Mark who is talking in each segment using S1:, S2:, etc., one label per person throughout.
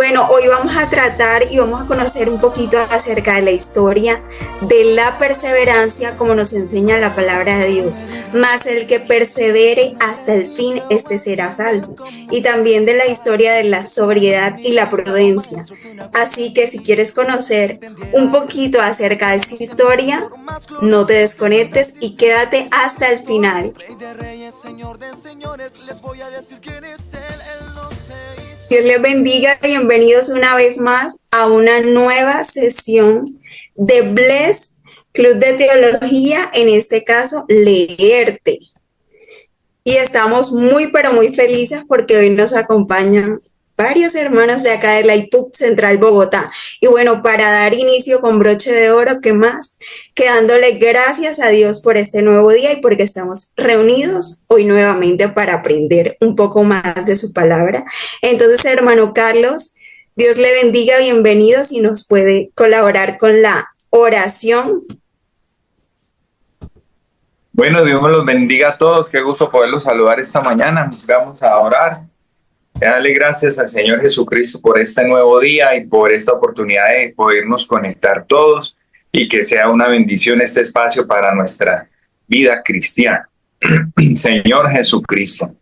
S1: bueno, hoy vamos a tratar y vamos a conocer un poquito acerca de la historia de la perseverancia, como nos enseña la palabra de Dios. Mas el que persevere hasta el fin, este será salvo. Y también de la historia de la sobriedad y la prudencia. Así que si quieres conocer un poquito acerca de esta historia, no te desconectes y quédate hasta el final. Dios les bendiga, bienvenidos una vez más a una nueva sesión de Bless Club de Teología, en este caso, Leerte. Y estamos muy, pero muy felices porque hoy nos acompañan varios hermanos de acá de la IPUC Central Bogotá. Y bueno, para dar inicio con broche de oro, ¿qué más? Que dándole gracias a Dios por este nuevo día y porque estamos reunidos hoy nuevamente para aprender un poco más de su palabra. Entonces, hermano Carlos, Dios le bendiga, bienvenido, si nos puede colaborar con la oración.
S2: Bueno, Dios me los bendiga a todos, qué gusto poderlos saludar esta mañana. Vamos a orar. Darle gracias al Señor Jesucristo por este nuevo día y por esta oportunidad de podernos conectar todos y que sea una bendición este espacio para nuestra vida cristiana. Señor Jesucristo,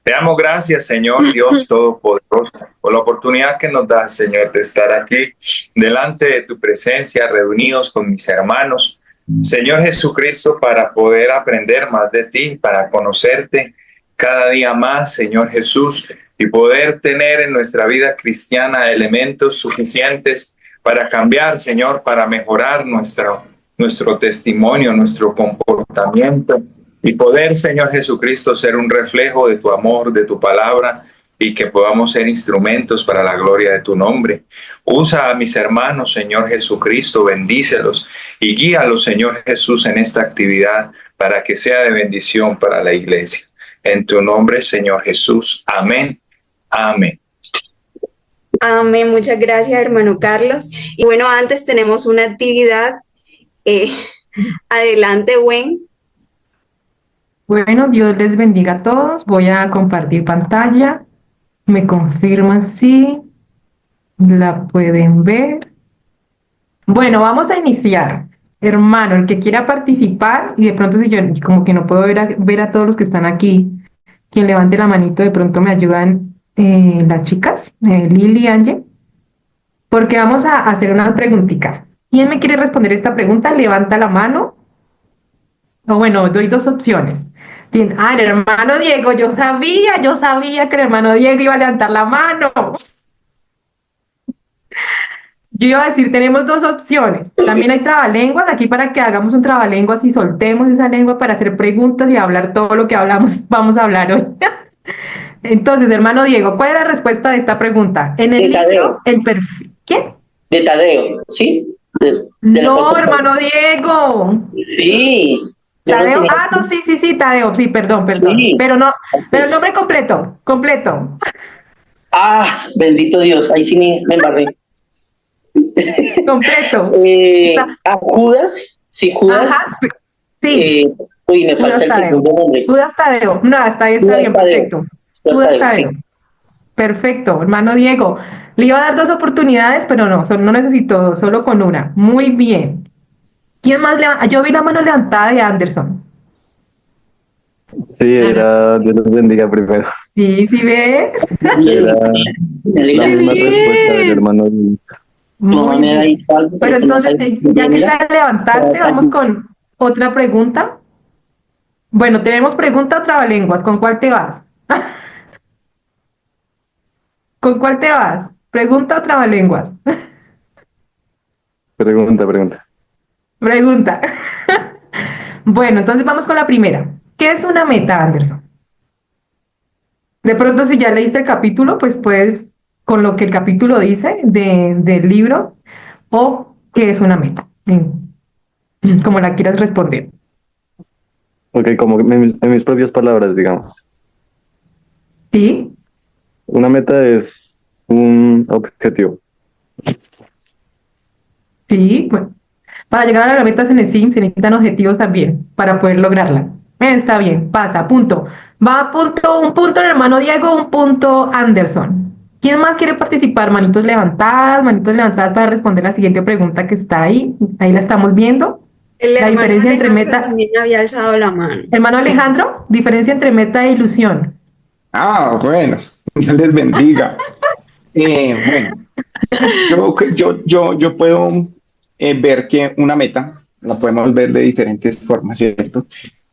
S2: te damos gracias, Señor Dios Todopoderoso, por la oportunidad que nos das, Señor, de estar aquí delante de tu presencia, reunidos con mis hermanos. Señor Jesucristo, para poder aprender más de ti, para conocerte cada día más, Señor Jesús, y poder tener en nuestra vida cristiana elementos suficientes para cambiar, Señor, para mejorar nuestro testimonio, nuestro comportamiento, y poder, Señor Jesucristo, ser un reflejo de tu amor, de tu palabra, y que podamos ser instrumentos para la gloria de tu nombre. Usa a mis hermanos, Señor Jesucristo, bendícelos y guíalos, Señor Jesús, en esta actividad para que sea de bendición para la iglesia. En tu nombre, Señor Jesús. Amén. Amén.
S1: Amén, muchas gracias, hermano Carlos. Y bueno, antes tenemos una actividad. Adelante, Gwen.
S3: Bueno, Dios les bendiga a todos. Voy a compartir pantalla. Me confirman si la pueden ver. Bueno, vamos a iniciar. Hermano, el que quiera participar, y de pronto si yo como que no puedo ver a todos los que están aquí, quien levante la manito, de pronto me ayudan las chicas, Lili y Angie, porque vamos a hacer una preguntita. ¿Quién me quiere responder esta pregunta? Levanta la mano. O bueno, doy dos opciones. El hermano Diego, yo sabía que el hermano Diego iba a levantar la mano. Yo iba a decir, tenemos dos opciones. También hay trabalenguas aquí para que hagamos un trabalenguas y soltemos esa lengua para hacer preguntas y hablar todo lo que vamos a hablar hoy. Entonces, hermano Diego, ¿cuál es la respuesta de esta pregunta? En el libro, el perfil. ¿Qué?
S4: De Tadeo, ¿sí?
S3: No, hermano Diego.
S4: Sí.
S3: Tadeo, no, sí, Tadeo, sí, perdón. Sí. Pero no, pero el nombre completo.
S4: Ah, bendito Dios, ahí sí me embarré.
S3: Completo.
S4: Judas, sí, Judas.
S3: Ajá, sí.
S4: Me falta
S3: Judas
S4: el segundo nombre.
S3: Judas Tadeo. No, hasta ahí está bien, perfecto. Judas Tadeo. Sí. Perfecto, hermano Diego. Le iba a dar dos oportunidades, pero no necesito dos, solo con una. Muy bien. ¿Quién más yo vi la mano levantada de Anderson.
S5: Sí, era Dios los bendiga primero.
S3: Sí, ¿ves?
S5: Era la misma respuesta del hermano.
S3: Pero entonces, ya que la levantaste, vamos con otra pregunta. Bueno, tenemos pregunta o trabalenguas. ¿Con cuál te vas? ¿Con cuál te vas? ¿Pregunta o trabalenguas?
S5: Pregunta.
S3: Bueno, entonces vamos con la primera. ¿Qué es una meta, Anderson? De pronto, si ya leíste el capítulo, pues puedes, con lo que el capítulo dice del libro, o ¿qué es una meta? Como la quieras responder.
S5: Ok, como en mis propias palabras, digamos.
S3: ¿Sí?
S5: Una meta es un objetivo.
S3: Sí, bueno. Para llegar a la meta se necesitan objetivos también, para poder lograrla. Está bien, pasa, punto. Va un punto el hermano Diego, un punto Anderson. ¿Quién más quiere participar? Manitos levantadas para responder la siguiente pregunta que está ahí. Ahí la estamos viendo.
S1: El
S3: La
S1: hermano
S3: diferencia entre
S1: Alejandro
S3: meta,
S1: también había alzado la mano.
S3: hermano Alejandro, diferencia entre meta e ilusión.
S6: Bueno, Dios les bendiga. Bueno, yo puedo ver que una meta la podemos ver de diferentes formas, ¿cierto?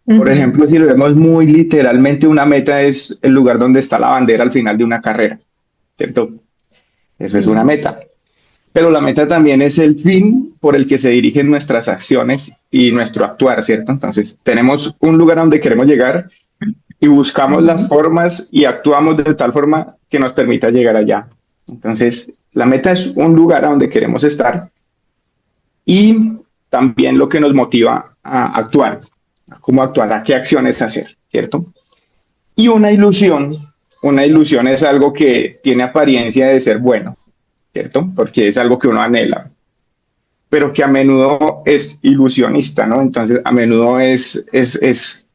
S6: Por ejemplo, si lo vemos muy literalmente, una meta es el lugar donde está la bandera al final de una carrera, ¿cierto? Eso es una meta. Pero la meta también es el fin por el que se dirigen nuestras acciones y nuestro actuar, ¿cierto? Entonces, tenemos un lugar a donde queremos llegar y buscamos las formas y actuamos de tal forma que nos permita llegar allá. Entonces, la meta es un lugar a donde queremos estar y también lo que nos motiva a actuar, a cómo actuar, a qué acciones hacer, ¿cierto? Y una ilusión es algo que tiene apariencia de ser bueno, ¿cierto? Porque es algo que uno anhela, pero que a menudo es ilusionista, ¿no? Entonces, a menudo es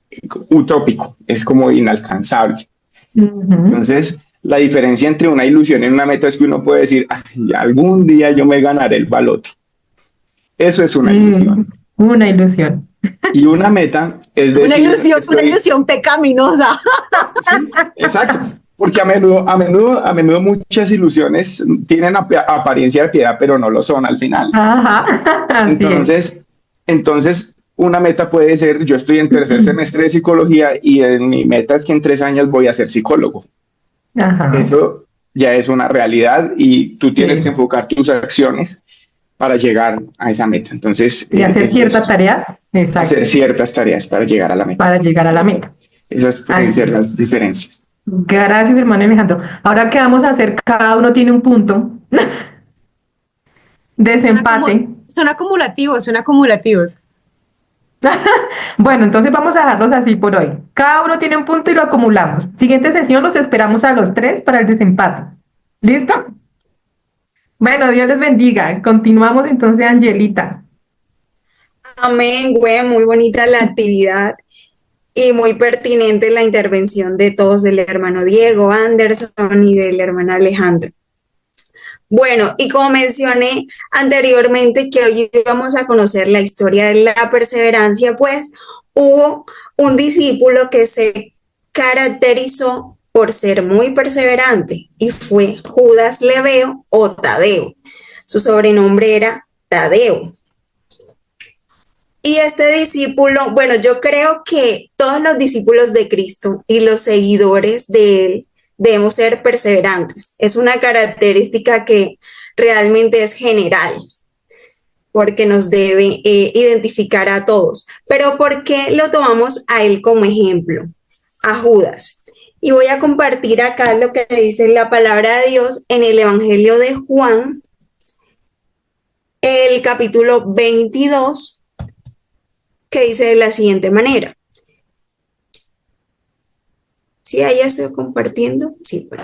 S6: utópico, es como inalcanzable. Entonces, la diferencia entre una ilusión y una meta es que uno puede decir, ya algún día yo me ganaré el baloto. Eso es una ilusión.
S3: Una ilusión.
S6: Y una meta es decir,
S7: una ilusión pecaminosa.
S6: Sí, exacto. Porque a menudo muchas ilusiones tienen apariencia de piedad, pero no lo son al final.
S3: Ajá.
S6: Entonces, una meta puede ser, yo estoy en tercer semestre de psicología y mi meta es que en 3 años voy a ser psicólogo.
S3: Ajá.
S6: Eso ya es una realidad y tú tienes que enfocar tus acciones para llegar a esa meta. Entonces,
S3: y hacer ciertas tareas. Exacto.
S6: Hacer ciertas tareas para llegar a la meta.
S3: Para llegar a la meta.
S6: Esas pueden ser las diferencias.
S3: Gracias, hermano Alejandro. Ahora, ¿qué vamos a hacer? Cada uno tiene un punto. Desempate.
S7: Son acumulativos.
S3: Bueno, entonces vamos a dejarlos así por hoy. Cada uno tiene un punto y lo acumulamos. Siguiente sesión los esperamos a los 3 para el desempate. ¿Listo? Bueno, Dios les bendiga. Continuamos entonces, Angelita.
S1: Amén, güey, muy bonita la actividad y muy pertinente la intervención de todos, del hermano Diego, Anderson y del hermano Alejandro. Bueno, y como mencioné anteriormente que hoy vamos a conocer la historia de la perseverancia, pues hubo un discípulo que se caracterizó por ser muy perseverante y fue Judas Leveo o Tadeo. Su sobrenombre era Tadeo. Y este discípulo, bueno, yo creo que todos los discípulos de Cristo y los seguidores de él debemos ser perseverantes. Es una característica que realmente es general, porque nos debe identificar a todos. Pero ¿por qué lo tomamos a él como ejemplo? A Judas. Y voy a compartir acá lo que dice la palabra de Dios en el Evangelio de Juan, el capítulo 22, que dice de la siguiente manera. ¿Sí? Ahí estoy compartiendo. Sí, bueno.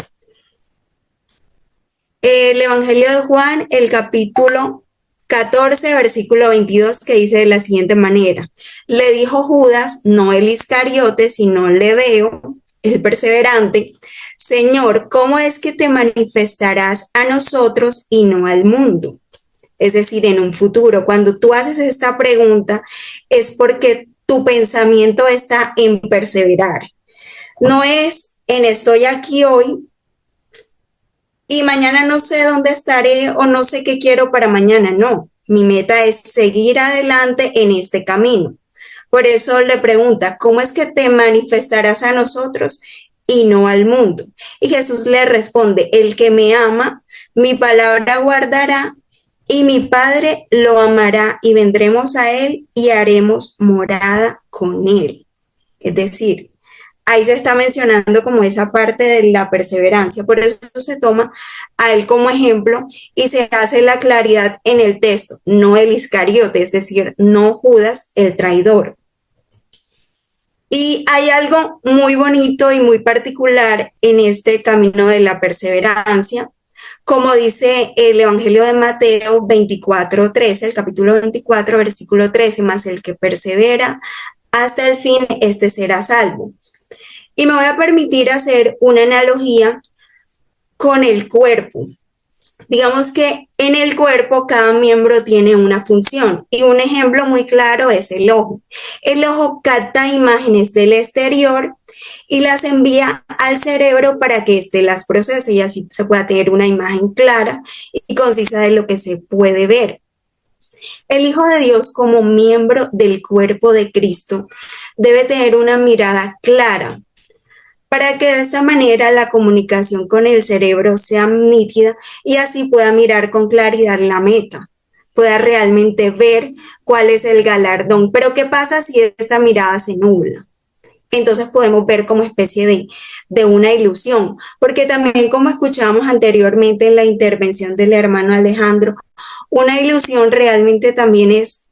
S1: El Evangelio de Juan, el capítulo 14, versículo 22, que dice de la siguiente manera. Le dijo Judas, no el Iscariote, sino Leveo, el perseverante, Señor, ¿cómo es que te manifestarás a nosotros y no al mundo? Es decir, en un futuro. Cuando tú haces esta pregunta es porque tu pensamiento está en perseverar. No es en estoy aquí hoy y mañana no sé dónde estaré o no sé qué quiero para mañana. No, mi meta es seguir adelante en este camino. Por eso le pregunta, ¿cómo es que te manifestarás a nosotros y no al mundo? Y Jesús le responde, el que me ama, mi palabra guardará y mi Padre lo amará y vendremos a él y haremos morada con él. Es decir, ahí se está mencionando como esa parte de la perseverancia, por eso se toma a él como ejemplo y se hace la claridad en el texto, no el Iscariote, es decir, no Judas el traidor. Y hay algo muy bonito y muy particular en este camino de la perseverancia, como dice el Evangelio de Mateo 24:13, el capítulo 24, versículo 13, más el que persevera hasta el fin, este será salvo. Y me voy a permitir hacer una analogía con el cuerpo. Digamos que en el cuerpo cada miembro tiene una función y un ejemplo muy claro es el ojo. El ojo capta imágenes del exterior y las envía al cerebro para que éste las procese y así se pueda tener una imagen clara y concisa de lo que se puede ver. El Hijo de Dios, como miembro del cuerpo de Cristo, debe tener una mirada clara para que de esta manera la comunicación con el cerebro sea nítida y así pueda mirar con claridad la meta, pueda realmente ver cuál es el galardón. Pero ¿qué pasa si esta mirada se nubla? Entonces podemos ver como especie de una ilusión, porque también como escuchábamos anteriormente en la intervención del hermano Alejandro, una ilusión realmente también es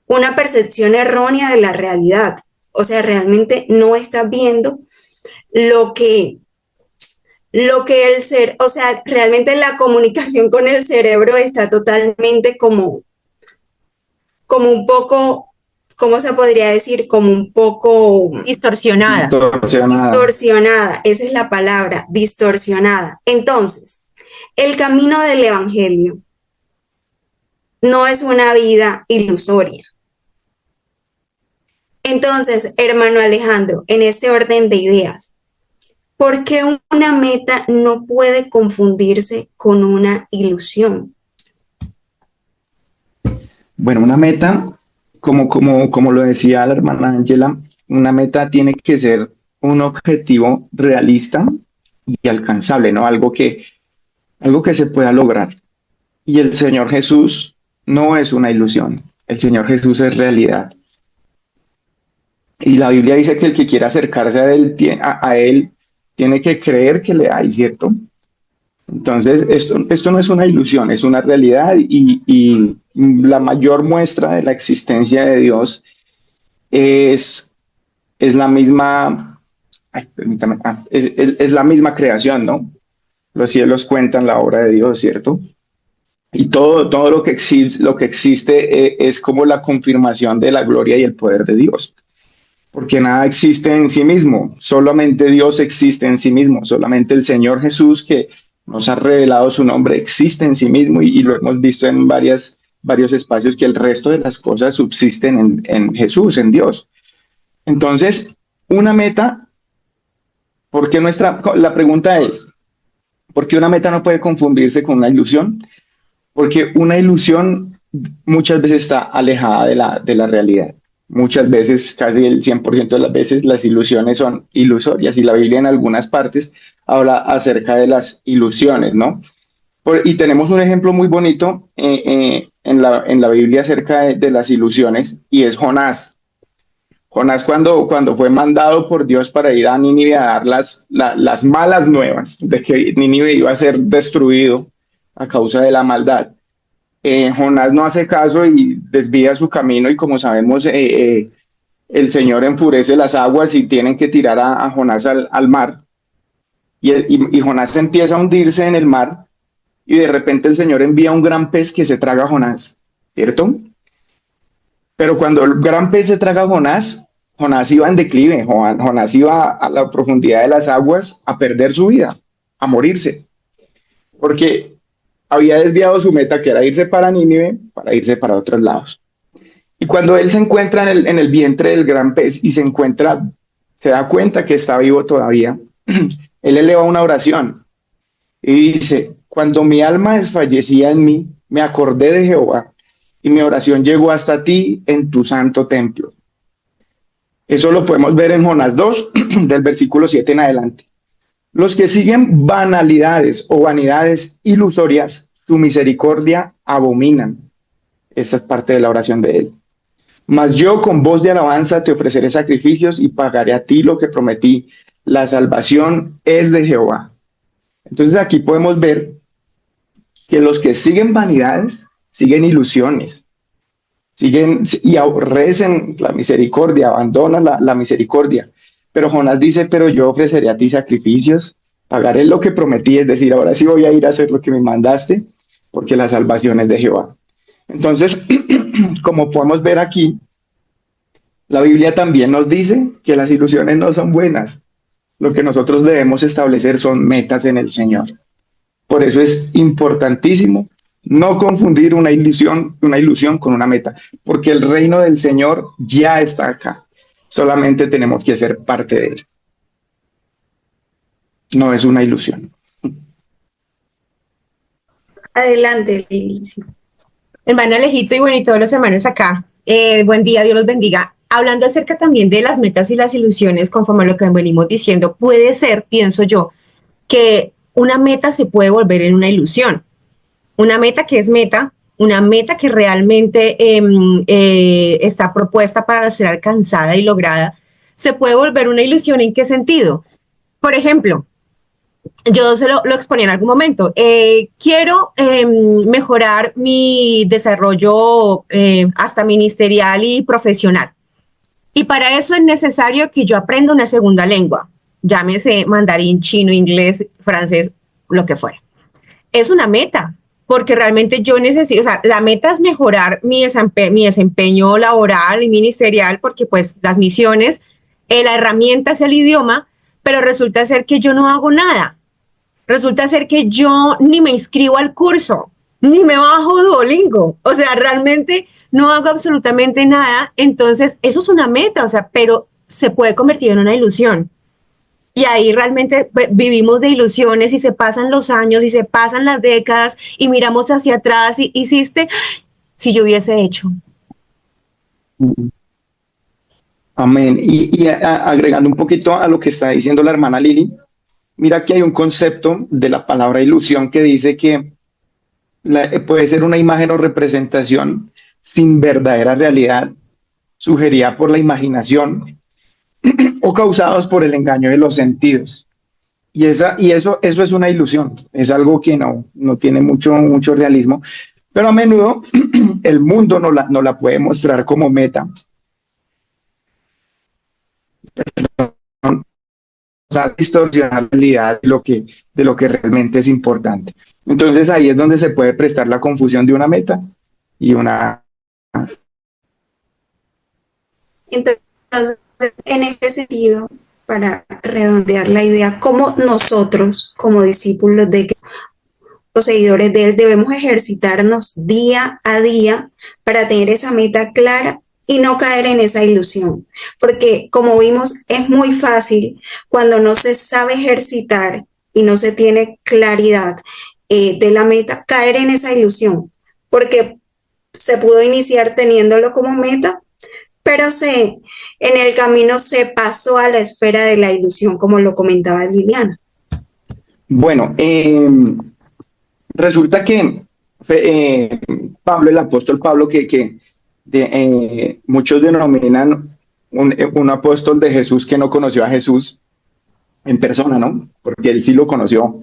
S1: una percepción errónea de la realidad. O sea, realmente no estás viendo lo que el ser, o sea, realmente la comunicación con el cerebro está totalmente como un poco, ¿cómo se podría decir? Como un poco
S7: Distorsionada.
S1: distorsionada, esa es la palabra, distorsionada. Entonces, el camino del evangelio no es una vida ilusoria. Entonces, hermano Alejandro, en este orden de ideas, ¿por qué una meta no puede confundirse con una ilusión?
S6: Bueno, una meta, como lo decía la hermana Ángela, una meta tiene que ser un objetivo realista y alcanzable, ¿no? Algo que se pueda lograr. Y el Señor Jesús no es una ilusión, el Señor Jesús es realidad. Y la Biblia dice que el que quiera acercarse a él tiene que creer que le hay, ¿cierto? Entonces, esto no es una ilusión, es una realidad y la mayor muestra de la existencia de Dios es la misma, permítame, es la misma creación, ¿no? Los cielos cuentan la obra de Dios, ¿cierto? Y todo lo que existe es como la confirmación de la gloria y el poder de Dios. Porque nada existe en sí mismo, solamente Dios existe en sí mismo, solamente el Señor Jesús que nos ha revelado su nombre existe en sí mismo y lo hemos visto en varios espacios que el resto de las cosas subsisten en Jesús, en Dios. Entonces, una meta, la pregunta es, ¿por qué una meta no puede confundirse con una ilusión? Porque una ilusión muchas veces está alejada de la realidad. Muchas veces, casi el 100% de las veces, las ilusiones son ilusorias y la Biblia en algunas partes habla acerca de las ilusiones, ¿no? Y tenemos un ejemplo muy bonito en la Biblia acerca de las ilusiones y es Jonás. Jonás cuando fue mandado por Dios para ir a Nínive a dar las malas nuevas de que Nínive iba a ser destruido a causa de la maldad. Jonás no hace caso y desvía su camino y como sabemos el Señor enfurece las aguas y tienen que tirar a Jonás al mar y Jonás empieza a hundirse en el mar y de repente el Señor envía un gran pez que se traga a Jonás, ¿cierto? Pero cuando el gran pez se traga a Jonás iba en declive, Jonás iba a la profundidad de las aguas a perder su vida, a morirse, porque había desviado su meta, que era irse para Nínive, para irse para otros lados. Y cuando él se encuentra en el vientre del gran pez y se da cuenta que está vivo todavía, él eleva una oración y dice, cuando mi alma desfallecía en mí, me acordé de Jehová y mi oración llegó hasta ti en tu santo templo. Eso lo podemos ver en Jonás 2, del versículo 7 en adelante. Los que siguen banalidades o vanidades ilusorias, su misericordia abominan. Esta es parte de la oración de él. Mas yo con voz de alabanza te ofreceré sacrificios y pagaré a ti lo que prometí. La salvación es de Jehová. Entonces aquí podemos ver que los que siguen vanidades, siguen ilusiones, siguen y aborrecen la misericordia, abandonan la misericordia. Pero Jonás dice, pero yo ofreceré a ti sacrificios, pagaré lo que prometí, es decir, ahora sí voy a ir a hacer lo que me mandaste, porque la salvación es de Jehová. Entonces, como podemos ver aquí, la Biblia también nos dice que las ilusiones no son buenas. Lo que nosotros debemos establecer son metas en el Señor. Por eso es importantísimo no confundir una ilusión con una meta, porque el reino del Señor ya está acá. Solamente tenemos que ser parte de él. No es una ilusión.
S1: Adelante, Lilicy.
S7: Hermano Alejito y bueno, y todos los hermanos acá. Buen día, Dios los bendiga. Hablando acerca también de las metas y las ilusiones, conforme a lo que venimos diciendo, puede ser, pienso yo, que una meta se puede volver en una ilusión. Una meta que es meta, una meta que realmente está propuesta para ser alcanzada y lograda, se puede volver una ilusión. ¿En qué sentido? Por ejemplo, yo se lo exponía en algún momento. Quiero mejorar mi desarrollo hasta ministerial y profesional. Y para eso es necesario que yo aprenda una segunda lengua, llámese mandarín, chino, inglés, francés, lo que fuera. Es una meta, porque realmente yo necesito, o sea, la meta es mejorar mi desempeño laboral y ministerial, porque pues las misiones, la herramienta es el idioma, pero resulta ser que yo no hago nada. Resulta ser que yo ni me inscribo al curso, ni me bajo Duolingo. O sea, realmente no hago absolutamente nada. Entonces, eso es una meta, o sea, pero se puede convertir en una ilusión. Y ahí realmente vivimos de ilusiones y se pasan los años y se pasan las décadas y miramos hacia atrás y hiciste, si yo hubiese hecho.
S6: Amén. Y agregando un poquito a lo que está diciendo la hermana Lili, mira que hay un concepto de la palabra ilusión que dice que puede ser una imagen o representación sin verdadera realidad, sugerida por la imaginación o causados por el engaño de los sentidos. Y eso es una ilusión, es algo que no tiene mucho realismo, pero a menudo el mundo no la puede mostrar como meta. O sea, distorsionar la realidad de lo que realmente es importante. Entonces ahí es donde se puede prestar la confusión de una meta y una...
S1: Entonces, en este sentido, para redondear la idea, cómo nosotros, como discípulos de Cristo, los seguidores de Él, debemos ejercitarnos día a día para tener esa meta clara y no caer en esa ilusión. Porque, como vimos, es muy fácil cuando no se sabe ejercitar y no se tiene claridad de la meta, caer en esa ilusión. Porque se pudo iniciar teniéndolo como meta, pero en el camino se pasó a la esfera de la ilusión, como lo comentaba Liliana.
S6: Bueno, resulta que Pablo, el apóstol Pablo, muchos denominan un apóstol de Jesús que no conoció a Jesús en persona, ¿no? Porque él sí lo conoció,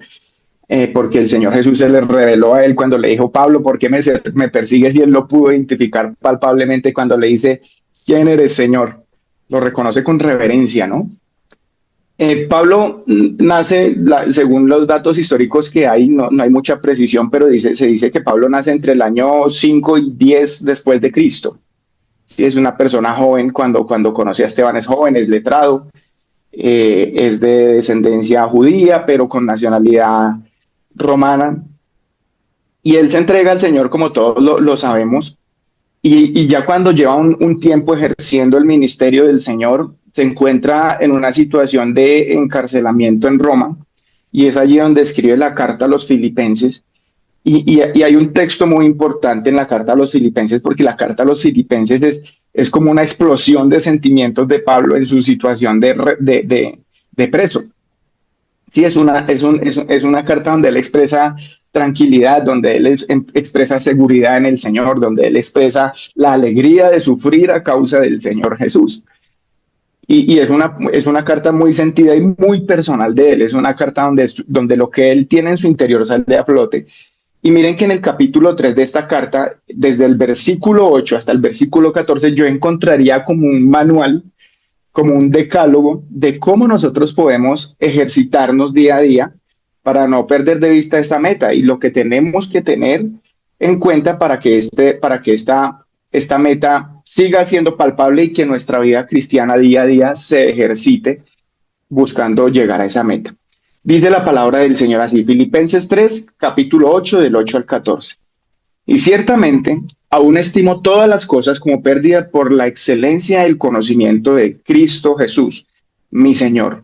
S6: porque el Señor Jesús se le reveló a él cuando le dijo, Pablo, ¿por qué me persigues? Y él lo pudo identificar palpablemente cuando le dice, ¿quién eres, Señor? Lo reconoce con reverencia, ¿no? Pablo nace, según los datos históricos que hay, no hay mucha precisión, pero se dice que Pablo nace entre el año 5 y 10 después de Cristo. Sí, es una persona joven, cuando conoce a Esteban es joven, es letrado, es de descendencia judía, pero con nacionalidad romana. Y él se entrega al Señor, como todos lo sabemos, y ya cuando lleva un tiempo ejerciendo el ministerio del Señor, se encuentra en una situación de encarcelamiento en Roma, y es allí donde escribe la carta a los filipenses. Y hay un texto muy importante en la carta a los filipenses, porque la carta a los filipenses es como una explosión de sentimientos de Pablo en su situación de preso. Sí, es una carta donde él expresa tranquilidad, donde él expresa seguridad en el Señor, donde él expresa la alegría de sufrir a causa del Señor Jesús. Y es una carta muy sentida y muy personal de él. Es una carta donde lo que él tiene en su interior sale a flote. Y miren que en el capítulo 3 de esta carta, desde el versículo 8 hasta el versículo 14, yo encontraría como un manual, como un decálogo de cómo nosotros podemos ejercitarnos día a día para no perder de vista esta meta y lo que tenemos que tener en cuenta para que esta meta siga siendo palpable y que nuestra vida cristiana día a día se ejercite buscando llegar a esa meta. Dice la palabra del Señor así, Filipenses 3, capítulo 8, del 8 al 14. Y ciertamente, aún estimo todas las cosas como pérdida por la excelencia del conocimiento de Cristo Jesús, mi Señor,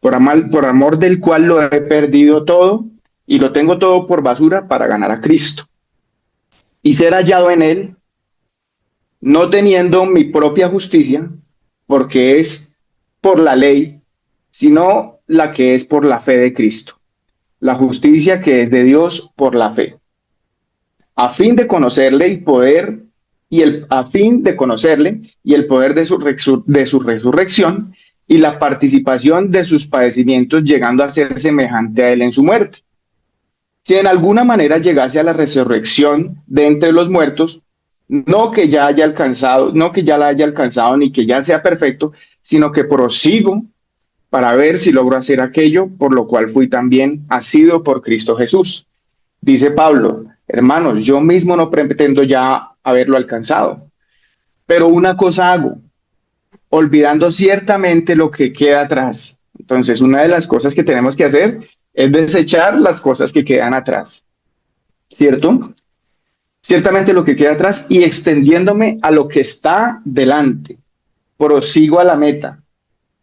S6: por amor del cual lo he perdido todo y lo tengo todo por basura para ganar a Cristo y ser hallado en él, no teniendo mi propia justicia, porque es por la ley, sino la que es por la fe de Cristo, la justicia que es de Dios por la fe, a fin de conocerle a fin de conocerle y el poder de su resurrección y la participación de sus padecimientos, llegando a ser semejante a él en su muerte. Si en alguna manera llegase a la resurrección de entre los muertos, no que ya la haya alcanzado ni que ya sea perfecto, sino que prosigo para ver si logro hacer aquello por lo cual fui también asido por Cristo Jesús. Dice Pablo, hermanos, yo mismo no pretendo ya haberlo alcanzado, pero una cosa hago, olvidando ciertamente lo que queda atrás. Entonces, una de las cosas que tenemos que hacer es desechar las cosas que quedan atrás, ¿cierto? Ciertamente lo que queda atrás y extendiéndome a lo que está delante, prosigo a la meta,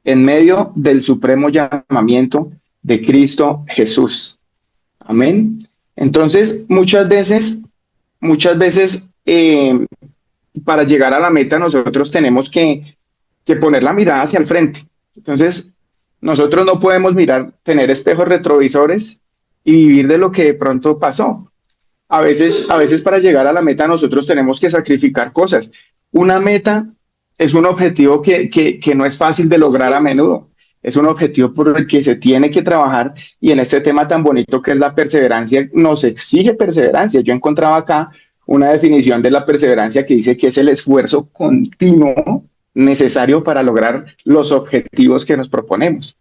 S6: en medio del supremo llamamiento de Cristo Jesús. Amén. Entonces, muchas veces, para llegar a la meta nosotros tenemos que poner la mirada hacia el frente. Entonces, nosotros no podemos tener espejos retrovisores y vivir de lo que de pronto pasó. A veces para llegar a la meta nosotros tenemos que sacrificar cosas. Una meta es un objetivo que no es fácil de lograr a menudo. Es un objetivo por el que se tiene que trabajar y en este tema tan bonito que es la perseverancia, nos exige perseverancia. Yo encontraba acá una definición de la perseverancia que dice que es el esfuerzo continuo necesario para lograr los objetivos que nos proponemos.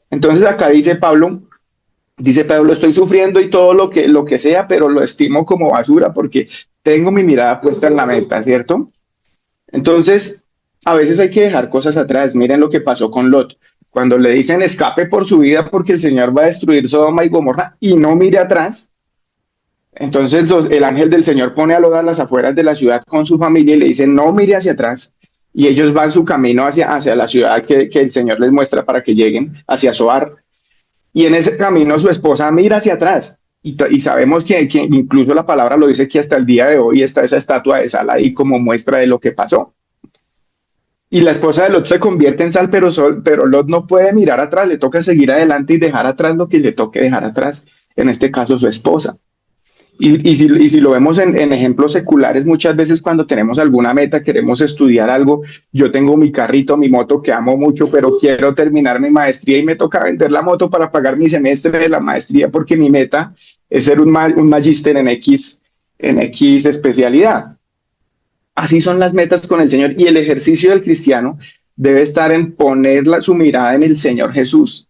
S6: Entonces acá dice Pablo, estoy sufriendo y todo lo que sea, pero lo estimo como basura porque tengo mi mirada puesta en la meta, ¿cierto? Entonces, a veces hay que dejar cosas atrás. Miren lo que pasó con Lot. Cuando le dicen escape por su vida porque el Señor va a destruir Sodoma y Gomorra y no mire atrás, entonces el ángel del Señor pone a Lot a las afueras de la ciudad con su familia y le dice no mire hacia atrás. Y ellos van su camino hacia la ciudad que el Señor les muestra para que lleguen, hacia Zoar. Y en ese camino su esposa mira hacia atrás. Y sabemos que incluso la palabra lo dice que hasta el día de hoy está esa estatua de sal ahí como muestra de lo que pasó. Y la esposa de Lot se convierte en sal, pero Lot no puede mirar atrás, le toca seguir adelante y dejar atrás lo que le toque dejar atrás, en este caso su esposa. Y si lo vemos en ejemplos seculares, muchas veces cuando tenemos alguna meta, queremos estudiar algo, yo tengo mi carrito, mi moto que amo mucho, pero quiero terminar mi maestría y me toca vender la moto para pagar mi semestre de la maestría porque mi meta es ser un magíster en X especialidad. Así son las metas con el Señor y el ejercicio del cristiano debe estar en poner su mirada en el Señor Jesús,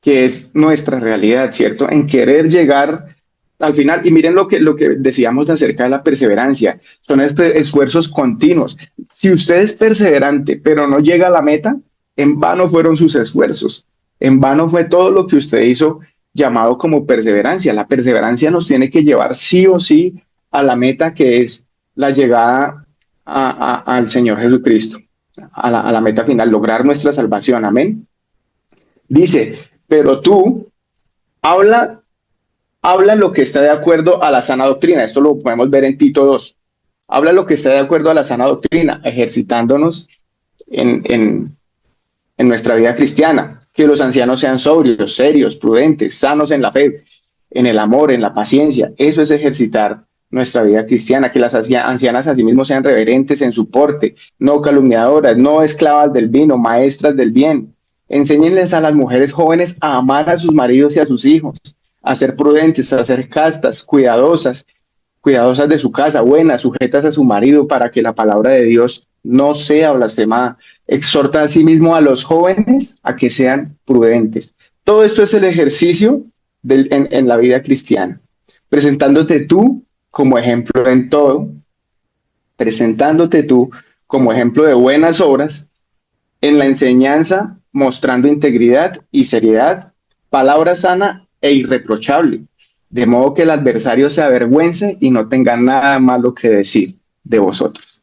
S6: que es nuestra realidad, ¿cierto? En querer llegar al final. Y miren lo que decíamos acerca de la perseverancia, son esfuerzos continuos. Si usted es perseverante, pero no llega a la meta, en vano fueron sus esfuerzos, en vano fue todo lo que usted hizo llamado como perseverancia. La perseverancia nos tiene que llevar sí o sí a la meta que es la llegada al Señor Jesucristo, a la meta final, lograr nuestra salvación. Amén. Dice, pero tú habla lo que está de acuerdo a la sana doctrina. Esto lo podemos ver en Tito 2. Habla lo que está de acuerdo a la sana doctrina, ejercitándonos en nuestra vida cristiana. Que los ancianos sean sobrios, serios, prudentes, sanos en la fe, en el amor, en la paciencia. Eso es ejercitar nuestra vida cristiana. Que las ancianas asimismo sean reverentes en su porte, no calumniadoras, no esclavas del vino, maestras del bien. Enséñenles a las mujeres jóvenes a amar a sus maridos y a sus hijos, a ser prudentes, a ser castas, cuidadosas de su casa, buenas, sujetas a su marido, para que la palabra de Dios no sea blasfemada. Exhorta asimismo a los jóvenes a que sean prudentes. Todo esto es el ejercicio en la vida cristiana, presentándote tú como ejemplo en todo, presentándote tú como ejemplo de buenas obras, en la enseñanza, mostrando integridad y seriedad, palabra sana e irreprochable, de modo que el adversario se avergüence y no tenga nada malo que decir de vosotros.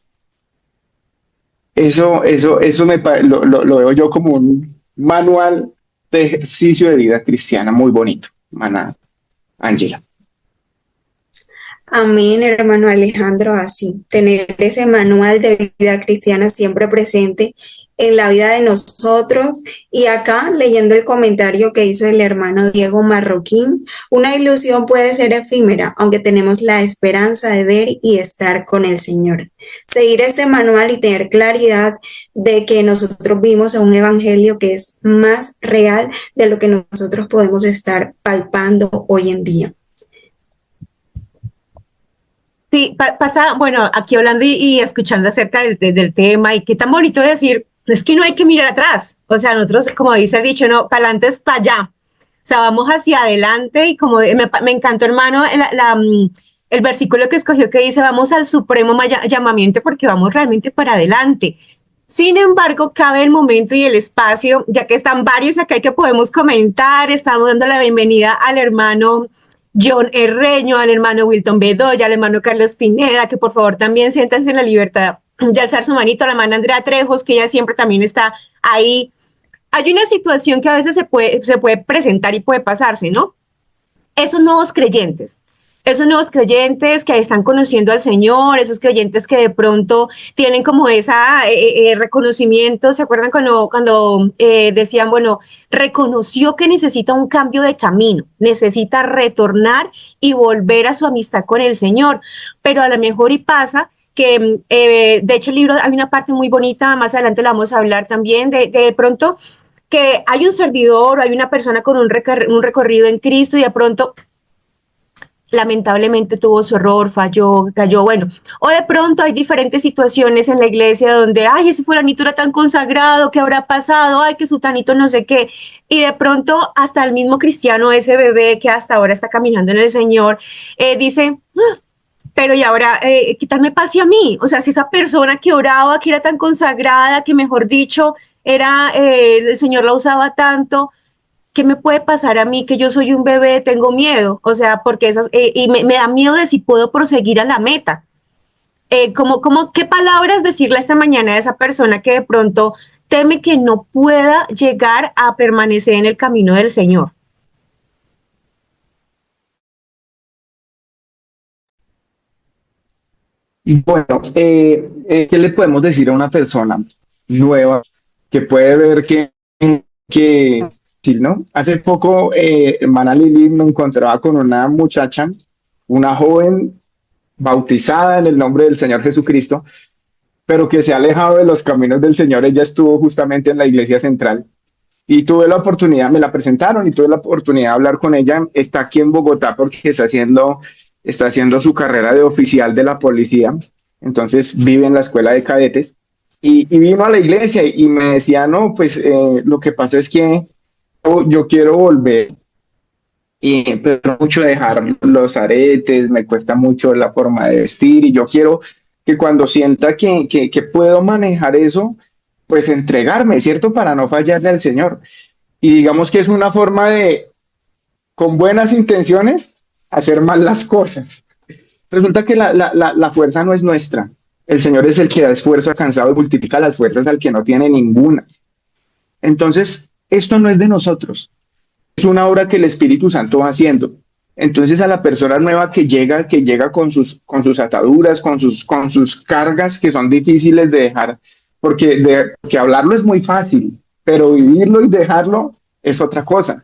S6: Eso lo veo yo como un manual de ejercicio de vida cristiana muy bonito, hermana Ángela.
S1: Amén, hermano Alejandro, así, tener ese manual de vida cristiana siempre presente en la vida de nosotros. Y acá, leyendo el comentario que hizo el hermano Diego Marroquín, una ilusión puede ser efímera, aunque tenemos la esperanza de ver y estar con el Señor. Seguir este manual y tener claridad de que nosotros vimos en un evangelio que es más real de lo que nosotros podemos estar palpando hoy en día.
S7: Sí, pasa, bueno, aquí hablando y escuchando acerca del tema, y qué tan bonito decir, es que no hay que mirar atrás. O sea, nosotros, como dice el dicho, no, para adelante es para allá. O sea, vamos hacia adelante, y como me encantó, hermano, el versículo que escogió que dice, vamos al supremo llamamiento porque vamos realmente para adelante. Sin embargo, cabe el momento y el espacio, ya que están varios acá que podemos comentar. Estamos dando la bienvenida al hermano John Herreño, al hermano Wilton Bedoya, al hermano Carlos Pineda, que por favor también siéntanse en la libertad de alzar su manito, a la hermana Andrea Trejos, que ella siempre también está ahí. Hay una situación que a veces se puede presentar y puede pasarse, ¿no? Esos nuevos creyentes que están conociendo al Señor, esos creyentes que de pronto tienen como esa reconocimiento. ¿Se acuerdan cuando decían, bueno, reconoció que necesita un cambio de camino, necesita retornar y volver a su amistad con el Señor? Pero a lo mejor y pasa que, de hecho, el libro hay una parte muy bonita, más adelante la vamos a hablar también, de pronto que hay un servidor o hay una persona con un recorrido en Cristo y de pronto lamentablemente tuvo su error, falló, cayó, bueno, o de pronto hay diferentes situaciones en la iglesia donde, ay, ese fulanito era tan consagrado, ¿qué habrá pasado? Ay, que sutanito no sé qué, y de pronto hasta el mismo cristiano, ese bebé que hasta ahora está caminando en el Señor, dice, pero y ahora, ¿qué tal me pase a mí? O sea, si esa persona que oraba, que era tan consagrada, que mejor dicho, el Señor la usaba tanto, ¿qué me puede pasar a mí que yo soy un bebé? Tengo miedo, o sea, porque y me da miedo de si puedo proseguir a la meta. ¿Qué palabras decirle esta mañana a esa persona que de pronto teme que no pueda llegar a permanecer en el camino del Señor?
S6: Y bueno, ¿qué le podemos decir a una persona nueva que puede ver que sí, ¿no? Hace poco, hermana Lili, me encontraba con una muchacha, una joven bautizada en el nombre del Señor Jesucristo, pero que se ha alejado de los caminos del Señor. Ella estuvo justamente en la iglesia central y tuve la oportunidad, me la presentaron y tuve la oportunidad de hablar con ella. Está aquí en Bogotá porque está haciendo su carrera de oficial de la policía, entonces vive en la escuela de cadetes y vino a la iglesia y me decía, no, pues lo que pasa es que yo quiero volver, pero mucho dejar los aretes, me cuesta mucho la forma de vestir y yo quiero que cuando sienta que puedo manejar eso, pues entregarme, ¿cierto? Para no fallarle al Señor. Y digamos que es una forma de, con buenas intenciones, hacer mal las cosas. Resulta que la fuerza no es nuestra. El Señor es el que da esfuerzo a cansado y multiplica las fuerzas al que no tiene ninguna. Entonces, esto no es de nosotros, es una obra que el Espíritu Santo va haciendo. Entonces a la persona nueva que llega con sus ataduras, con sus cargas que son difíciles de dejar, porque hablarlo es muy fácil, pero vivirlo y dejarlo es otra cosa.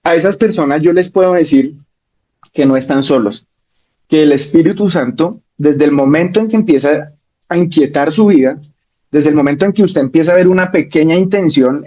S6: A esas personas yo les puedo decir que no están solos, que el Espíritu Santo, desde el momento en que empieza a inquietar su vida, desde el momento en que usted empieza a ver una pequeña intención,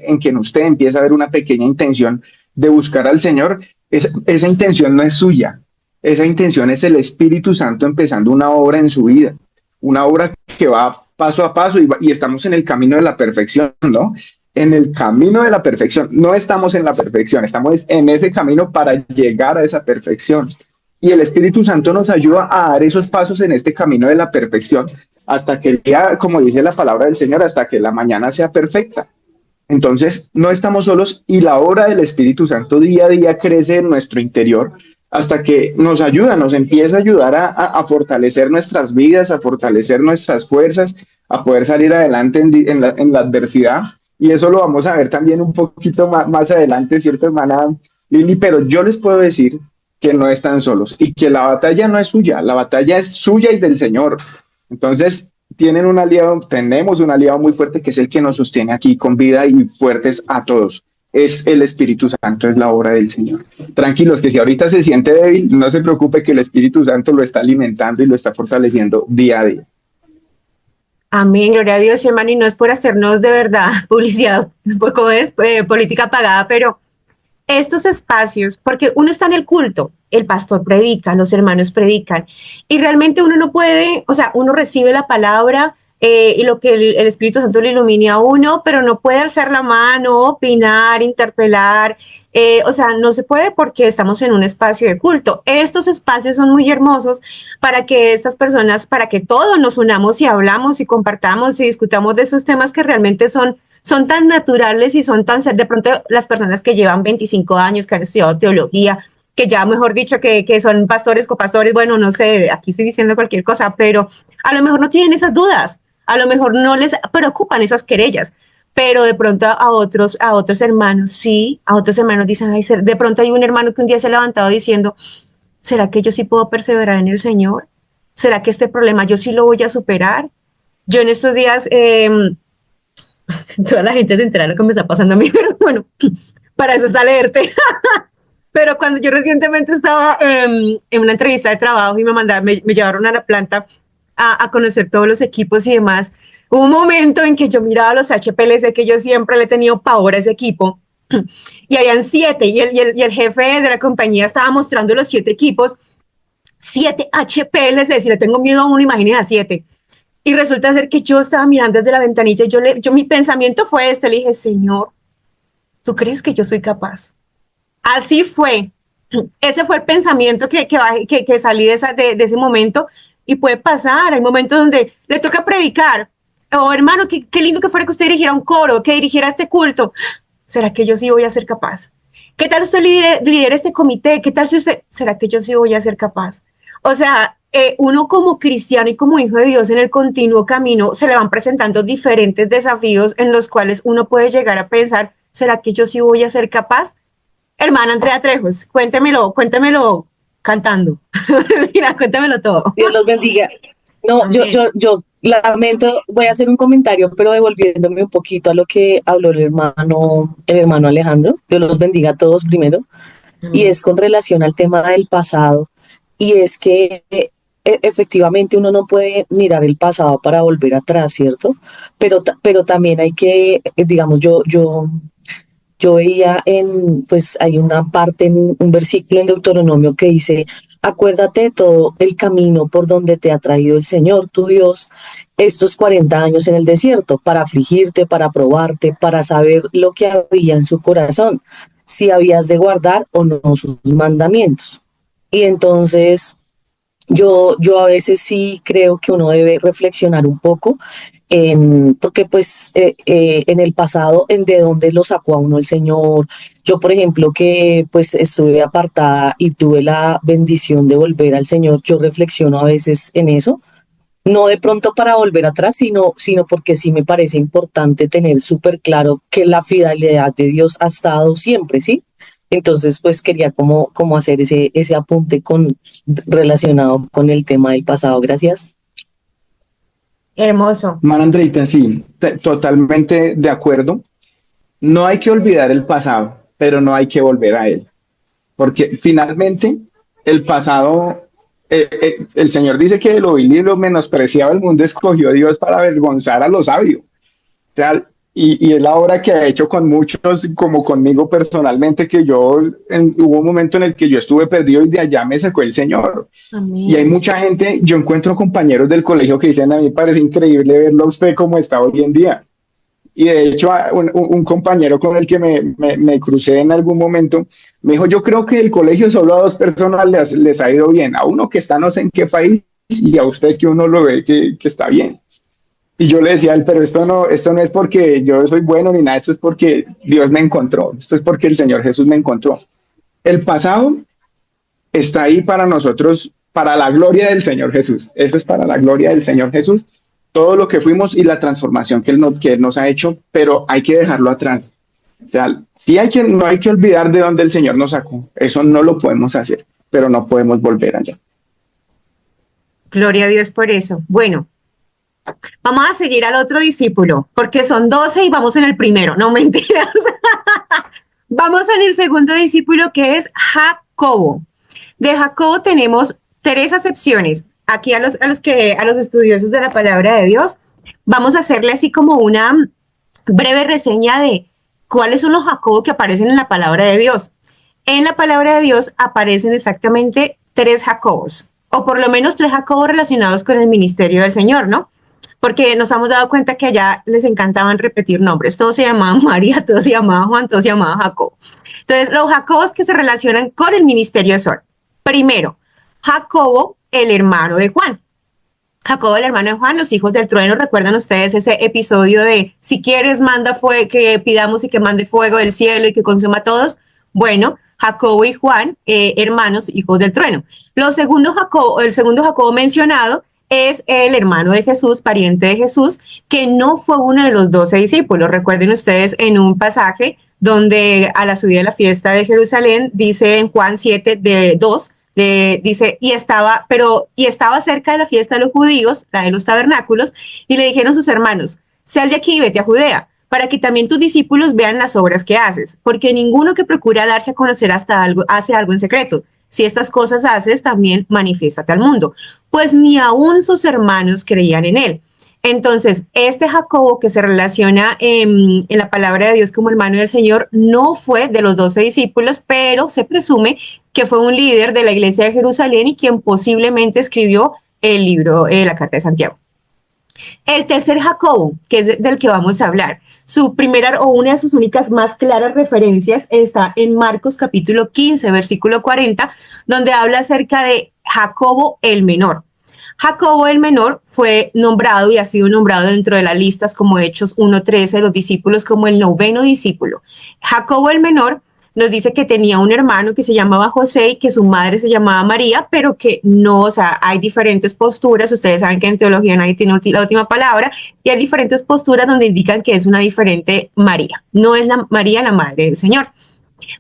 S6: de buscar al Señor, esa intención no es suya, esa intención es el Espíritu Santo empezando una obra en su vida, una obra que va paso a paso y estamos en el camino de la perfección, ¿no? En el camino de la perfección, no estamos en la perfección, estamos en ese camino para llegar a esa perfección. Y el Espíritu Santo nos ayuda a dar esos pasos en este camino de la perfección hasta que el día, como dice la palabra del Señor, hasta que la mañana sea perfecta. Entonces, no estamos solos y la obra del Espíritu Santo día a día crece en nuestro interior hasta que nos ayuda, nos empieza a ayudar a fortalecer nuestras vidas, a fortalecer nuestras fuerzas, a poder salir adelante en la adversidad. Y eso lo vamos a ver también un poquito más adelante, ¿cierto, hermana Lili? Pero yo les puedo decir que no están solos y que la batalla no es suya, la batalla es suya y del Señor. Entonces, tenemos un aliado muy fuerte que es el que nos sostiene aquí con vida y fuertes a todos. Es el Espíritu Santo, es la obra del Señor. Tranquilos, que si ahorita se siente débil, no se preocupe que el Espíritu Santo lo está alimentando y lo está fortaleciendo día a día.
S7: Amén, gloria a Dios, hermano, y no es por hacernos de verdad publicidad, poco es política pagada, pero estos espacios, porque uno está en el culto, el pastor predica, los hermanos predican, y realmente uno no puede, o sea, uno recibe la palabra y lo que el Espíritu Santo le ilumina a uno, pero no puede alzar la mano, opinar, interpelar, o sea, no se puede porque estamos en un espacio de culto. Estos espacios son muy hermosos para que estas personas, para que todos nos unamos y hablamos y compartamos y discutamos de esos temas que realmente son tan naturales y son tan, de pronto las personas que llevan 25 años, que han estudiado teología, que ya mejor dicho que son pastores, copastores, bueno, no sé, aquí estoy diciendo cualquier cosa, pero a lo mejor no tienen esas dudas, a lo mejor no les preocupan esas querellas, pero de pronto a otros hermanos, sí, a otros hermanos dicen, ay, de pronto hay un hermano que un día se ha levantado diciendo, ¿será que yo sí puedo perseverar en el Señor? ¿Será que este problema yo sí lo voy a superar? Yo en estos días... toda la gente se entera de lo que me está pasando a mí, pero bueno, para eso está leerte. Pero cuando yo recientemente estaba en una entrevista de trabajo y me llevaron a la planta a conocer todos los equipos y demás, hubo un momento en que yo miraba los HPLC, que yo siempre le he tenido pavor a ese equipo, y habían 7, y el jefe de la compañía estaba mostrando los 7 equipos, 7 HPLC, si le tengo miedo a uno, imagínese a 7. Y resulta ser que yo estaba mirando desde la ventanilla y mi pensamiento fue le dije, Señor, ¿tú crees que yo soy capaz? Así fue. Ese fue el pensamiento que salí de ese momento, y puede pasar. Hay momentos donde le toca predicar. Oh, hermano, qué lindo que fuera que usted dirigiera un coro, que dirigiera este culto. ¿Será que yo sí voy a ser capaz? ¿Qué tal usted lidera este comité? ¿Qué tal si usted? ¿Será que yo sí voy a ser capaz? O sea, uno como cristiano y como hijo de Dios en el continuo camino se le van presentando diferentes desafíos en los cuales uno puede llegar a pensar, ¿será que yo sí voy a ser capaz? Hermana Andrea Trejos, cuéntemelo cantando. Mira, cuéntamelo todo.
S8: Dios los bendiga. No, yo lamento, voy a hacer un comentario, pero devolviéndome un poquito a lo que habló el hermano Alejandro. Dios los bendiga a todos primero. Y es con relación al tema del pasado. Y es que efectivamente uno no puede mirar el pasado para volver atrás, ¿cierto? Pero también hay que, digamos, yo veía pues hay una parte en un versículo en Deuteronomio que dice, acuérdate de todo el camino por donde te ha traído el Señor, tu Dios, estos 40 años en el desierto, para afligirte, para probarte, para saber lo que había en su corazón, si habías de guardar o no sus mandamientos. Y entonces yo a veces sí creo que uno debe reflexionar un poco, porque pues en el pasado, de dónde lo sacó a uno el Señor. Yo, por ejemplo, que pues estuve apartada y tuve la bendición de volver al Señor, yo reflexiono a veces en eso, no de pronto para volver atrás, sino porque sí me parece importante tener súper claro que la fidelidad de Dios ha estado siempre, ¿sí? Entonces, pues quería como hacer ese apunte relacionado con el tema del pasado. Gracias.
S7: Hermoso.
S6: Hermana Andreita, sí, totalmente de acuerdo. No hay que olvidar el pasado, pero no hay que volver a él. Porque finalmente el pasado, el Señor dice que lo vil y lo menospreciado del mundo escogió Dios para avergonzar a los sabios. O sea, y es la obra que ha hecho con muchos, como conmigo personalmente, que hubo un momento en el que yo estuve perdido y de allá me sacó el Señor.
S7: Amén.
S6: Y hay mucha gente, yo encuentro compañeros del colegio que dicen, a mí me parece increíble verlo a usted como está hoy en día. Y de hecho, un compañero con el que me crucé en algún momento, me dijo, yo creo que el colegio solo a 2 personas les ha ido bien, a uno que está no sé en qué país y a usted que uno lo ve que está bien. Y yo le decía a él, pero esto no es porque yo soy bueno ni nada, esto es porque Dios me encontró, esto es porque el Señor Jesús me encontró. El pasado está ahí para nosotros, para la gloria del Señor Jesús. Eso es para la gloria del Señor Jesús. Todo lo que fuimos y la transformación que Él nos ha hecho, pero hay que dejarlo atrás. O sea, no hay que olvidar de dónde el Señor nos sacó. Eso no lo podemos hacer, pero no podemos volver allá.
S7: Gloria a Dios por eso. Bueno, vamos a seguir al otro discípulo, porque son 12 y vamos en el primero, no mentiras. Vamos en el segundo discípulo, que es Jacobo. De Jacobo tenemos 3 acepciones. Aquí a los estudiosos de la palabra de Dios, vamos a hacerle así como una breve reseña de cuáles son los Jacobos que aparecen en la palabra de Dios. En la palabra de Dios aparecen exactamente 3 Jacobos, o por lo menos 3 Jacobos relacionados con el ministerio del Señor, ¿no? Porque nos hemos dado cuenta que allá les encantaban repetir nombres. Todos se llamaban María, todos se llamaban Juan, todos se llamaban Jacob. Entonces, los Jacobos que se relacionan con el ministerio son, primero, Jacobo, el hermano de Juan. Jacobo, el hermano de Juan, los hijos del trueno. ¿Recuerdan ustedes ese episodio de si quieres manda fuego, que pidamos y que mande fuego del cielo y que consuma a todos? Bueno, Jacobo y Juan, hermanos, hijos del trueno. El segundo Jacobo mencionado es el hermano de Jesús, pariente de Jesús, que no fue uno de los 12 discípulos. Recuerden ustedes en un pasaje donde a la subida de la fiesta de Jerusalén, dice en Juan 7:2, dice, y estaba cerca de la fiesta de los judíos, la de los tabernáculos, y le dijeron sus hermanos, sal de aquí y vete a Judea, para que también tus discípulos vean las obras que haces, porque ninguno que procura darse a conocer hace algo en secreto. Si estas cosas haces, también manifiéstate al mundo. Pues ni aún sus hermanos creían en él. Entonces, este Jacobo que se relaciona en la palabra de Dios como hermano del Señor, no fue de los 12 discípulos, pero se presume que fue un líder de la iglesia de Jerusalén y quien posiblemente escribió el libro, la carta de Santiago. El tercer Jacobo, que es del que vamos a hablar, su primera o una de sus únicas más claras referencias está en Marcos capítulo 15, versículo 40, donde habla acerca de Jacobo el menor. Jacobo el menor fue nombrado y ha sido nombrado dentro de las listas como Hechos 1:13, los discípulos como el 9º discípulo. Jacobo el menor nos dice que tenía un hermano que se llamaba José y que su madre se llamaba María, pero que no, o sea, hay diferentes posturas. Ustedes saben que en teología nadie tiene la última palabra y hay diferentes posturas donde indican que es una diferente María. No es la María la madre del Señor,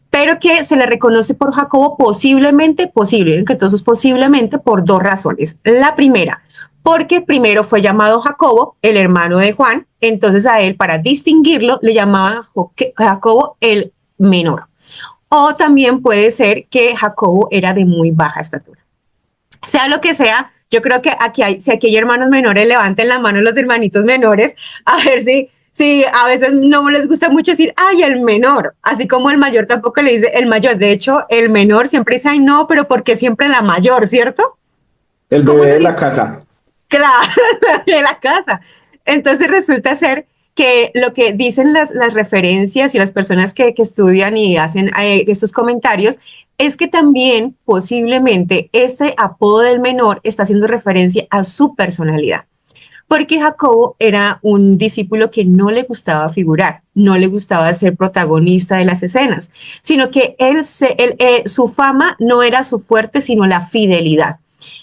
S7: pero que se le reconoce por Jacobo posiblemente por 2 razones. La primera, porque primero fue llamado Jacobo, el hermano de Juan, entonces a él, para distinguirlo, le llamaban Jacobo el menor. O también puede ser que Jacobo era de muy baja estatura. Sea lo que sea, yo creo que si aquí hay hermanos menores, levanten la mano los hermanitos menores, a ver si a veces no les gusta mucho decir, ay, el menor, así como el mayor tampoco le dice el mayor. De hecho, el menor siempre dice, ay, no, pero ¿por qué siempre la mayor, cierto?
S6: El bebé de la casa.
S7: Claro, de la casa. Entonces resulta ser que lo que dicen las referencias y las personas que estudian y hacen estos comentarios es que también posiblemente este apodo del menor está haciendo referencia a su personalidad. Porque Jacobo era un discípulo que no le gustaba figurar, no le gustaba ser protagonista de las escenas, sino que su fama no era su fuerte, sino la fidelidad.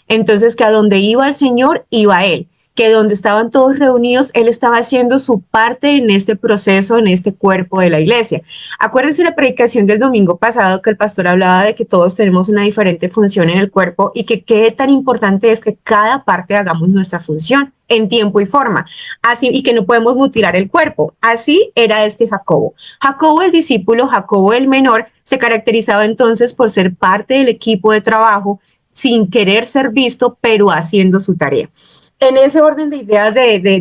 S7: Entonces, que a donde iba el Señor, iba él. Que donde estaban todos reunidos, él estaba haciendo su parte en este proceso, en este cuerpo de la iglesia. Acuérdense la predicación del domingo pasado que el pastor hablaba de que todos tenemos una diferente función en el cuerpo y que qué tan importante es que cada parte hagamos nuestra función en tiempo y forma, así, y que no podemos mutilar el cuerpo. Así era este Jacobo. Jacobo el discípulo, Jacobo el menor, se caracterizaba entonces por ser parte del equipo de trabajo sin querer ser visto, pero haciendo su tarea. En ese orden de ideas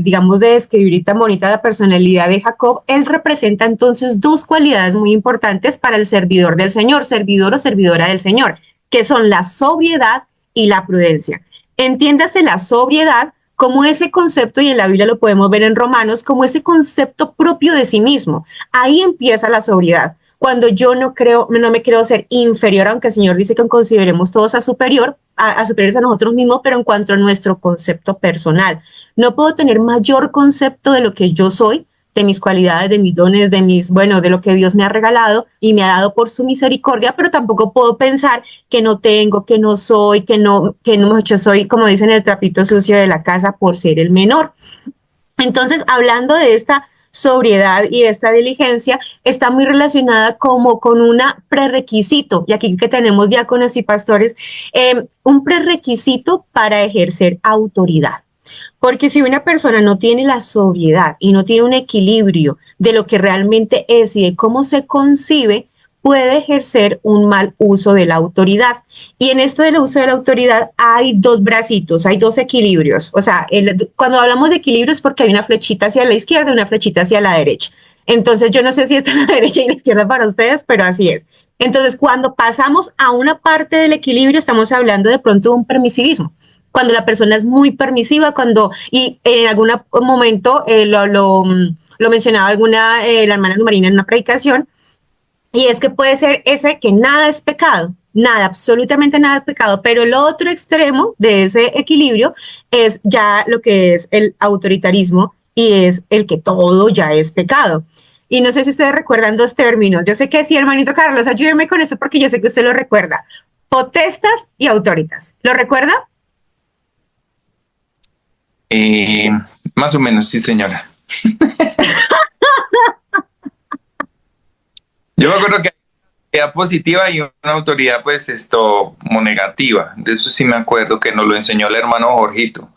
S7: digamos, de describir tan bonita la personalidad de Jacob, él representa entonces 2 cualidades muy importantes para el servidor del Señor, servidor o servidora del Señor, que son la sobriedad y la prudencia. Entiéndase la sobriedad como ese concepto, y en la Biblia lo podemos ver en Romanos, como ese concepto propio de sí mismo. Ahí empieza la sobriedad. Cuando yo no me creo ser inferior, aunque el Señor dice que consideremos todos a superiores a nosotros mismos, pero en cuanto a nuestro concepto personal, no puedo tener mayor concepto de lo que yo soy, de mis cualidades, de mis dones, de lo que Dios me ha regalado y me ha dado por su misericordia, pero tampoco puedo pensar que no tengo, que no soy, que no yo soy, como dicen, el trapito sucio de la casa por ser el menor. Entonces, hablando de esta sobriedad y esta diligencia, está muy relacionada como con una prerequisito, y aquí que tenemos diáconos y pastores, un prerequisito para ejercer autoridad. Porque si una persona no tiene la sobriedad y no tiene un equilibrio de lo que realmente es y de cómo se concibe, puede ejercer un mal uso de la autoridad. Y en esto del uso de la autoridad hay dos bracitos, hay dos equilibrios. O sea, cuando hablamos de equilibrio es porque hay una flechita hacia la izquierda y una flechita hacia la derecha. Entonces, yo no sé si está en la derecha y la izquierda para ustedes, pero así es. Entonces, cuando pasamos a una parte del equilibrio, estamos hablando de pronto de un permisivismo. Cuando la persona es muy permisiva, y en algún momento lo mencionaba la hermana Marina en una predicación, y es que puede ser ese que nada es pecado, nada, absolutamente nada es pecado, pero el otro extremo de ese equilibrio es ya lo que es el autoritarismo y es el que todo ya es pecado. Y no sé si ustedes recuerdan dos términos. Yo sé que sí, hermanito Carlos, ayúdeme con eso porque yo sé que usted lo recuerda. Potestas y autoritas. ¿Lo recuerda?
S2: Más o menos, sí, señora. Yo me acuerdo que hay una autoridad positiva y una autoridad, pues, como negativa. De eso sí me acuerdo que nos lo enseñó el hermano Jorgito.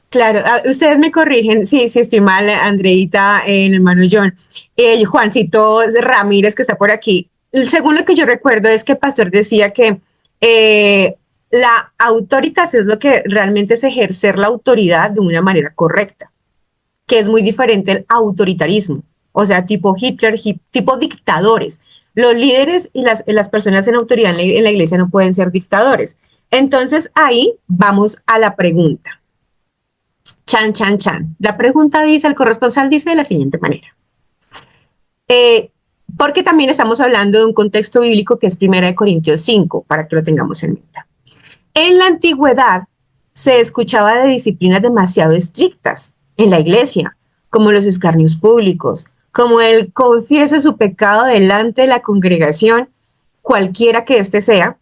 S7: Claro, ustedes me corrigen si estoy mal, Andreita, el hermano John, Juancito Ramírez, que está por aquí. Según lo que yo recuerdo es que el pastor decía que la autoritas es lo que realmente es ejercer la autoridad de una manera correcta, que es muy diferente al autoritarismo, o sea, tipo Hitler, tipo dictadores. Los líderes y las personas en autoridad en la iglesia no pueden ser dictadores. Entonces ahí vamos a la pregunta. Chan, chan, chan. La pregunta dice, el corresponsal dice de la siguiente manera. Porque también estamos hablando de un contexto bíblico que es 1 Corintios 5, para que lo tengamos en mente. En la antigüedad se escuchaba de disciplinas demasiado estrictas en la iglesia, como los escarnios públicos, como el confiese su pecado delante de la congregación, cualquiera que éste sea,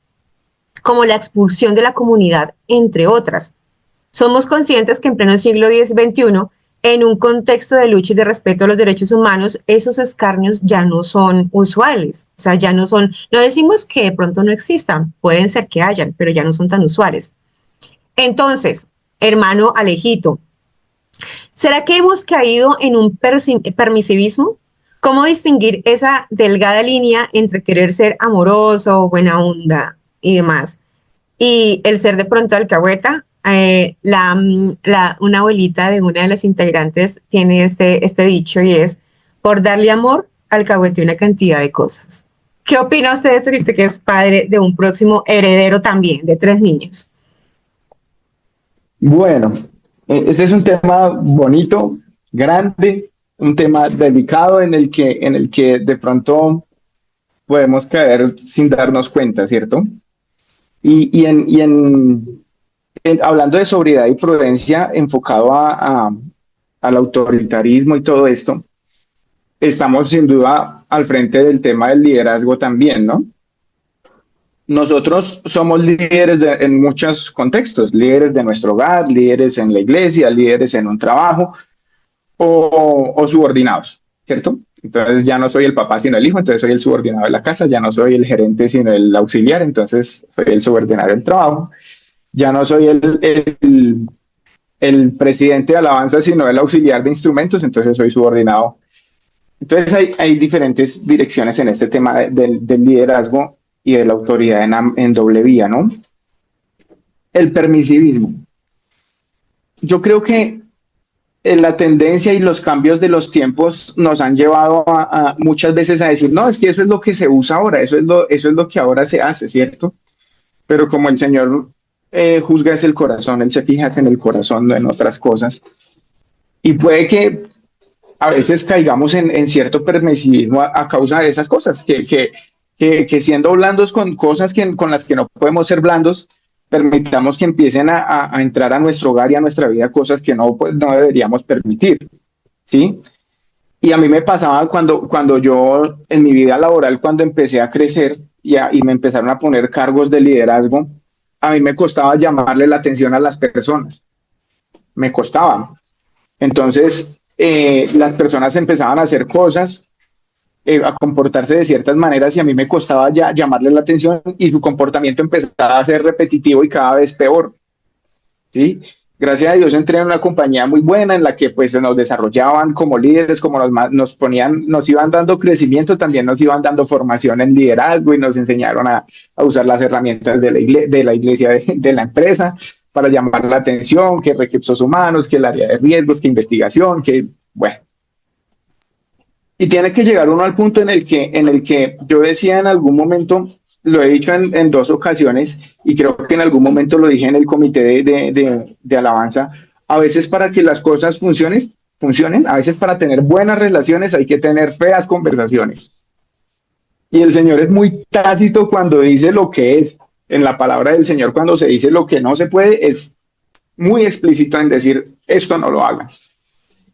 S7: como la expulsión de la comunidad, entre otras. Somos conscientes que en pleno siglo XXI, en un contexto de lucha y de respeto a los derechos humanos, esos escarnios ya no son usuales. O sea, ya no decimos que de pronto no existan, pueden ser que hayan, pero ya no son tan usuales. Entonces, hermano Alejito, ¿será que hemos caído en un permisivismo? ¿Cómo distinguir esa delgada línea entre querer ser amoroso, buena onda y demás, y el ser de pronto alcahueta? Una abuelita de una de las integrantes tiene este dicho y es, por darle amor, alcahuete una cantidad de cosas. ¿Qué opina usted de esto? Que usted que es padre de un próximo heredero también, de 3 niños.
S6: Bueno, ese es un tema bonito, grande, un tema delicado en el que de pronto podemos caer sin darnos cuenta, ¿cierto? Hablando de sobriedad y prudencia enfocado al autoritarismo y todo esto, estamos sin duda al frente del tema del liderazgo también, ¿no? Nosotros somos líderes en muchos contextos, líderes de nuestro hogar, líderes en la iglesia, líderes en un trabajo o subordinados, ¿cierto? Entonces ya no soy el papá sino el hijo, entonces soy el subordinado de la casa, ya no soy el gerente sino el auxiliar, entonces soy el subordinado del trabajo. Ya no soy el presidente de alabanza, sino el auxiliar de instrumentos, entonces soy subordinado. Entonces hay diferentes direcciones en este tema del liderazgo y de la autoridad en doble vía, ¿no? El permisivismo. Yo creo que la tendencia y los cambios de los tiempos nos han llevado a muchas veces a decir, no, es que eso es lo que se usa ahora, eso es lo que ahora se hace, ¿cierto? Pero como el Señor juzga es el corazón, él se fija en el corazón, no en otras cosas. Y puede que a veces caigamos en cierto permisivismo a causa de esas cosas, que siendo blandos con cosas con las que no podemos ser blandos, permitamos que empiecen a entrar a nuestro hogar y a nuestra vida cosas que no, pues, no deberíamos permitir, ¿sí? Y a mí me pasaba cuando yo, en mi vida laboral, cuando empecé a crecer y me empezaron a poner cargos de liderazgo, a mí me costaba llamarle la atención a las personas, me costaba. Entonces, las personas empezaban a hacer cosas, a comportarse de ciertas maneras y a mí me costaba ya llamarle la atención y su comportamiento empezaba a ser repetitivo y cada vez peor, ¿sí? Gracias a Dios entré en una compañía muy buena en la que pues nos desarrollaban como líderes, como nos iban dando crecimiento, también nos iban dando formación en liderazgo y nos enseñaron a usar las herramientas de la iglesia, de la empresa para llamar la atención, que recursos humanos, que el área de riesgos, que investigación, que bueno. Y tiene que llegar uno al punto en el que yo decía en algún momento, lo he dicho en 2 ocasiones y creo que en algún momento lo dije en el comité de alabanza, a veces para que las cosas funcionen, a veces para tener buenas relaciones hay que tener feas conversaciones. Y el Señor es muy tácito cuando dice lo que es. En la palabra del Señor, cuando se dice lo que no se puede, es muy explícito en decir, esto no lo hagan.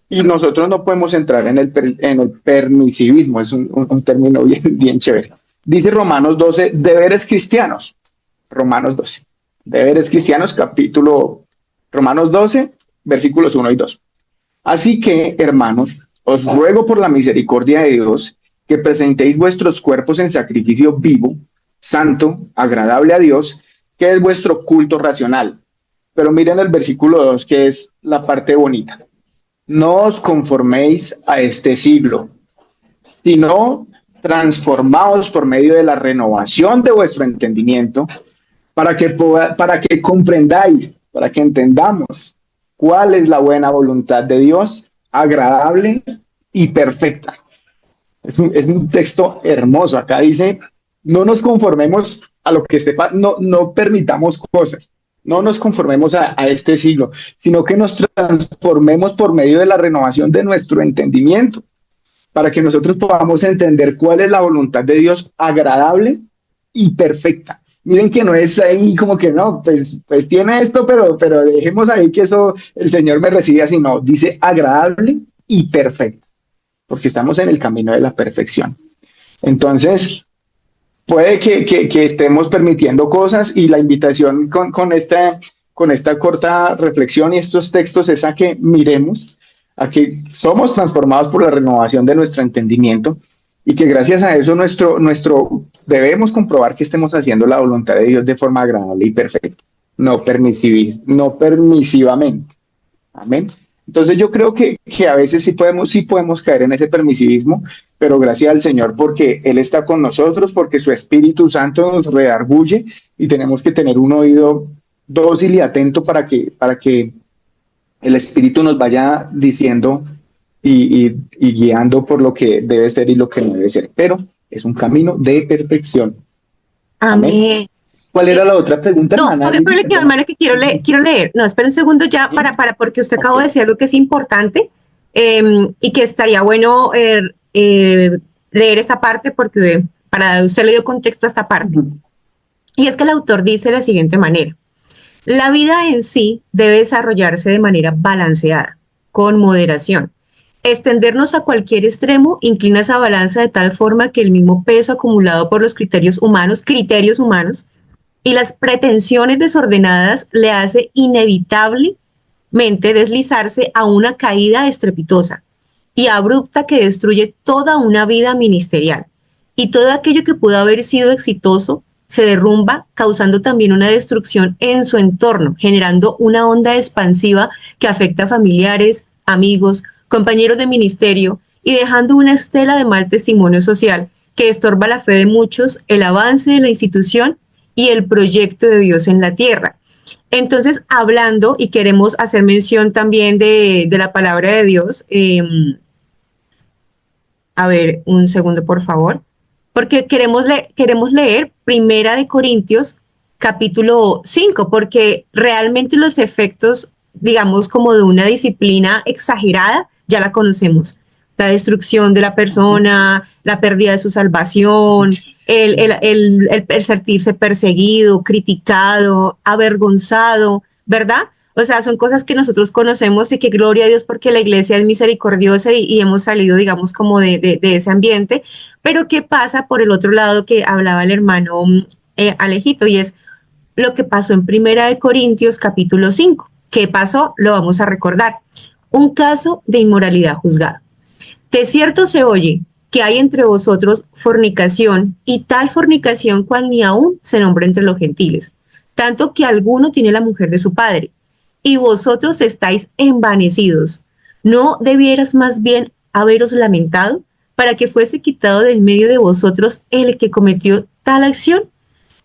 S6: Y nosotros no podemos entrar en el permisivismo, es un término bien chévere. Dice Romanos 12, deberes cristianos. Romanos 12, deberes cristianos, Romanos 12, versículos 1 y 2. Así que, hermanos, os ruego por la misericordia de Dios que presentéis vuestros cuerpos en sacrificio vivo, santo, agradable a Dios, que es vuestro culto racional. Pero miren el versículo 2, que es la parte bonita. No os conforméis a este siglo, sino transformaos por medio de la renovación de vuestro entendimiento, para que comprendáis, para que entendamos cuál es la buena voluntad de Dios, agradable y perfecta. Es un texto hermoso. Acá dice, no nos conformemos a lo que esté, no permitamos cosas. No nos conformemos a este siglo, sino que nos transformemos por medio de la renovación de nuestro entendimiento, para que nosotros podamos entender cuál es la voluntad de Dios agradable y perfecta. Miren que no es ahí como que no, pues tiene esto, pero dejemos ahí que eso el Señor me reciba, sino dice agradable y perfecta, porque estamos en el camino de la perfección. Entonces, puede que estemos permitiendo cosas y la invitación con esta corta reflexión y estos textos es a que miremos, a que somos transformados por la renovación de nuestro entendimiento y que gracias a eso debemos comprobar que estemos haciendo la voluntad de Dios de forma agradable y perfecta, no permisivamente. Amén. Entonces yo creo que a veces sí podemos caer en ese permisivismo, pero gracias al Señor porque Él está con nosotros, porque su Espíritu Santo nos redarguye y tenemos que tener un oído dócil y atento para que el Espíritu nos vaya diciendo y guiando por lo que debe ser y lo que no debe ser. Pero es un camino de perfección.
S7: Amén.
S6: ¿Cuál era la otra pregunta,
S7: hermana? No, hermana, que quiero leer. No, espera un segundo ya porque usted acabó de decir algo que es importante y que estaría bueno leer esta parte porque para usted le dio contexto a esta parte. Y es que el autor dice de la siguiente manera. La vida en sí debe desarrollarse de manera balanceada, con moderación. Extendernos a cualquier extremo inclina esa balanza de tal forma que el mismo peso acumulado por los criterios humanos y las pretensiones desordenadas le hace inevitablemente deslizarse a una caída estrepitosa y abrupta que destruye toda una vida ministerial. Y todo aquello que pudo haber sido exitoso se derrumba, causando también una destrucción en su entorno, generando una onda expansiva que afecta a familiares, amigos, compañeros de ministerio y dejando una estela de mal testimonio social que estorba la fe de muchos, el avance de la institución y el proyecto de Dios en la tierra. Entonces, hablando, y queremos hacer mención también de la palabra de Dios, a ver, un segundo, por favor, porque queremos leer Primera de Corintios, capítulo 5, porque realmente los efectos, digamos, como de una disciplina exagerada, ya la conocemos. La destrucción de la persona, la pérdida de su salvación, el sentirse perseguido, criticado, avergonzado, ¿verdad? O sea, son cosas que nosotros conocemos y que gloria a Dios porque la iglesia es misericordiosa y hemos salido, digamos, como de ese ambiente. Pero ¿qué pasa por el otro lado que hablaba el hermano Alejito? Y es lo que pasó en Primera de Corintios capítulo 5. ¿Qué pasó? Lo vamos a recordar. Un caso de inmoralidad juzgado. De cierto se oye que hay entre vosotros fornicación, y tal fornicación cual ni aún se nombra entre los gentiles, tanto que alguno tiene la mujer de su padre, y vosotros estáis envanecidos. ¿No debieras más bien haberos lamentado para que fuese quitado del medio de vosotros el que cometió tal acción?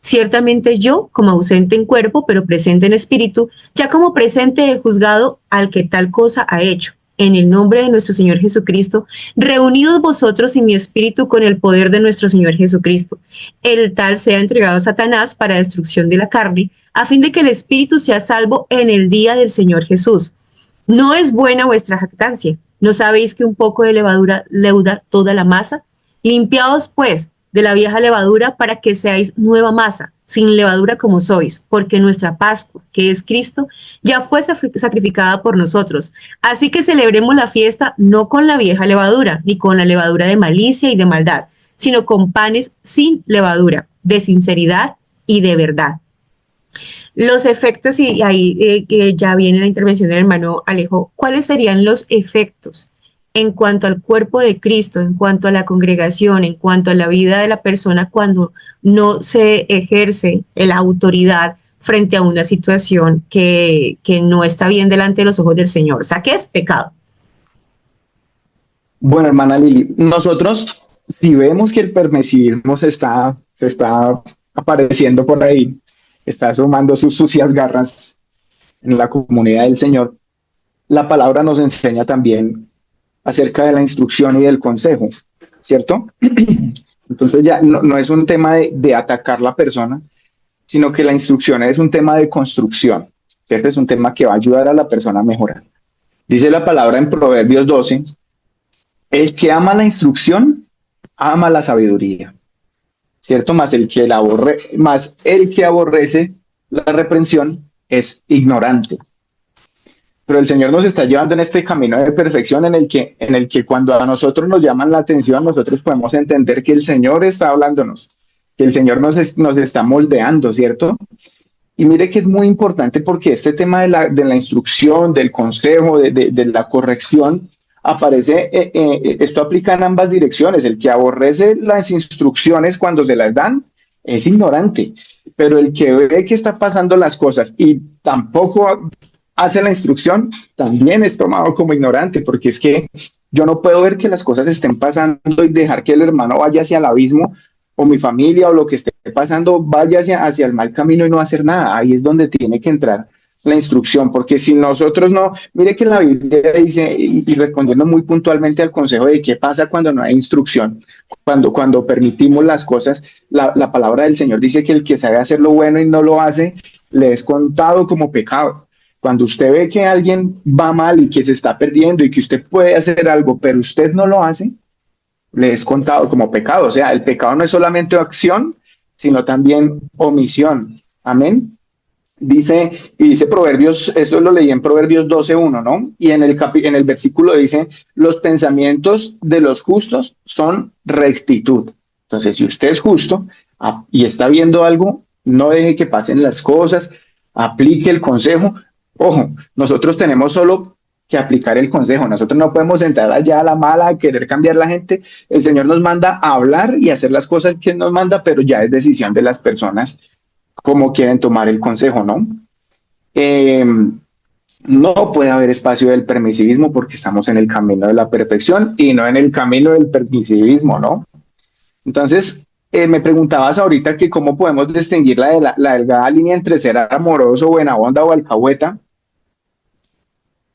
S7: Ciertamente yo, como ausente en cuerpo, pero presente en espíritu, ya como presente he juzgado al que tal cosa ha hecho. En el nombre de nuestro Señor Jesucristo, reunidos vosotros y mi espíritu con el poder de nuestro Señor Jesucristo. El tal sea entregado a Satanás para destrucción de la carne, a fin de que el espíritu sea salvo en el día del Señor Jesús. No es buena vuestra jactancia. ¿No sabéis que un poco de levadura leuda toda la masa? Limpiaos, pues, de la vieja levadura para que seáis nueva masa, sin levadura como sois, porque nuestra Pascua, que es Cristo, ya fue sacrificada por nosotros. Así que celebremos la fiesta no con la vieja levadura, ni con la levadura de malicia y de maldad, sino con panes sin levadura, de sinceridad y de verdad. Los efectos, y ahí ya viene la intervención del hermano Alejo, ¿cuáles serían los efectos en cuanto al cuerpo de Cristo, en cuanto a la congregación, en cuanto a la vida de la persona cuando no se ejerce la autoridad frente a una situación que no está bien delante de los ojos del Señor? O sea, ¿qué es pecado?
S6: Bueno, hermana Lili, nosotros si vemos que el permisivismo se está apareciendo por ahí, está asomando sus sucias garras en la comunidad del Señor, la palabra nos enseña también acerca de la instrucción y del consejo, ¿cierto? Entonces ya no es un tema de atacar la persona, sino que la instrucción es un tema de construcción, ¿cierto? Es un tema que va a ayudar a la persona a mejorar. Dice la palabra en Proverbios 12, el que ama la instrucción, ama la sabiduría, ¿cierto? Más el que aborrece la reprensión es ignorante. Pero el Señor nos está llevando en este camino de perfección en el que cuando a nosotros nos llaman la atención, nosotros podemos entender que el Señor está hablándonos, que el Señor nos está moldeando, ¿cierto? Y mire que es muy importante porque este tema de la instrucción, del consejo, de la corrección, aparece, esto aplica en ambas direcciones. El que aborrece las instrucciones cuando se las dan es ignorante, pero el que ve que está pasando las cosas y tampoco hace la instrucción, también es tomado como ignorante, porque es que yo no puedo ver que las cosas estén pasando y dejar que el hermano vaya hacia el abismo, o mi familia, o lo que esté pasando, vaya hacia el mal camino y no hacer nada. Ahí es donde tiene que entrar la instrucción, porque si nosotros no, mire que la Biblia dice, y respondiendo muy puntualmente al consejo de qué pasa cuando no hay instrucción, cuando permitimos las cosas, la palabra del Señor dice que el que sabe hacer lo bueno y no lo hace, le es contado como pecado. Cuando usted ve que alguien va mal y que se está perdiendo y que usted puede hacer algo, pero usted no lo hace, le es contado como pecado. O sea, el pecado no es solamente acción, sino también omisión. Amén. Dice Proverbios, eso lo leí en Proverbios 12:1, ¿no? Y en el versículo dice, los pensamientos de los justos son rectitud. Entonces, si usted es justo y está viendo algo, no deje que pasen las cosas, aplique el consejo. Ojo, nosotros tenemos solo que aplicar el consejo. Nosotros no podemos entrar allá a la mala a querer cambiar la gente. El Señor nos manda a hablar y hacer las cosas que Él nos manda, pero ya es decisión de las personas cómo quieren tomar el consejo, ¿no? No puede haber espacio del permisivismo porque estamos en el camino de la perfección y no en el camino del permisivismo, ¿no? Entonces, me preguntabas ahorita que cómo podemos distinguir la delgada línea entre ser amoroso, buena onda o alcahueta.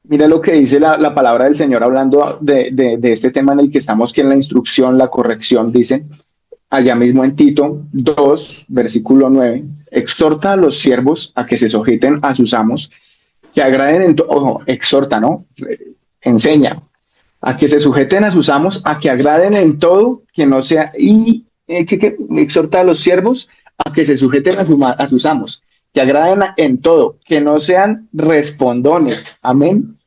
S6: Mira lo que dice la palabra del Señor hablando de este tema en el que estamos, que en la instrucción, la corrección, dice, allá mismo en Tito 2, versículo 9, exhorta a los siervos a que se sujeten a sus amos, que agraden ojo, exhorta, ¿no? Enseña, a que se sujeten a sus amos, a que agraden en todo, que no sea, y que exhorta a los siervos a que se sujeten a sus amos, que agraden en todo, que no sean respondones, amén,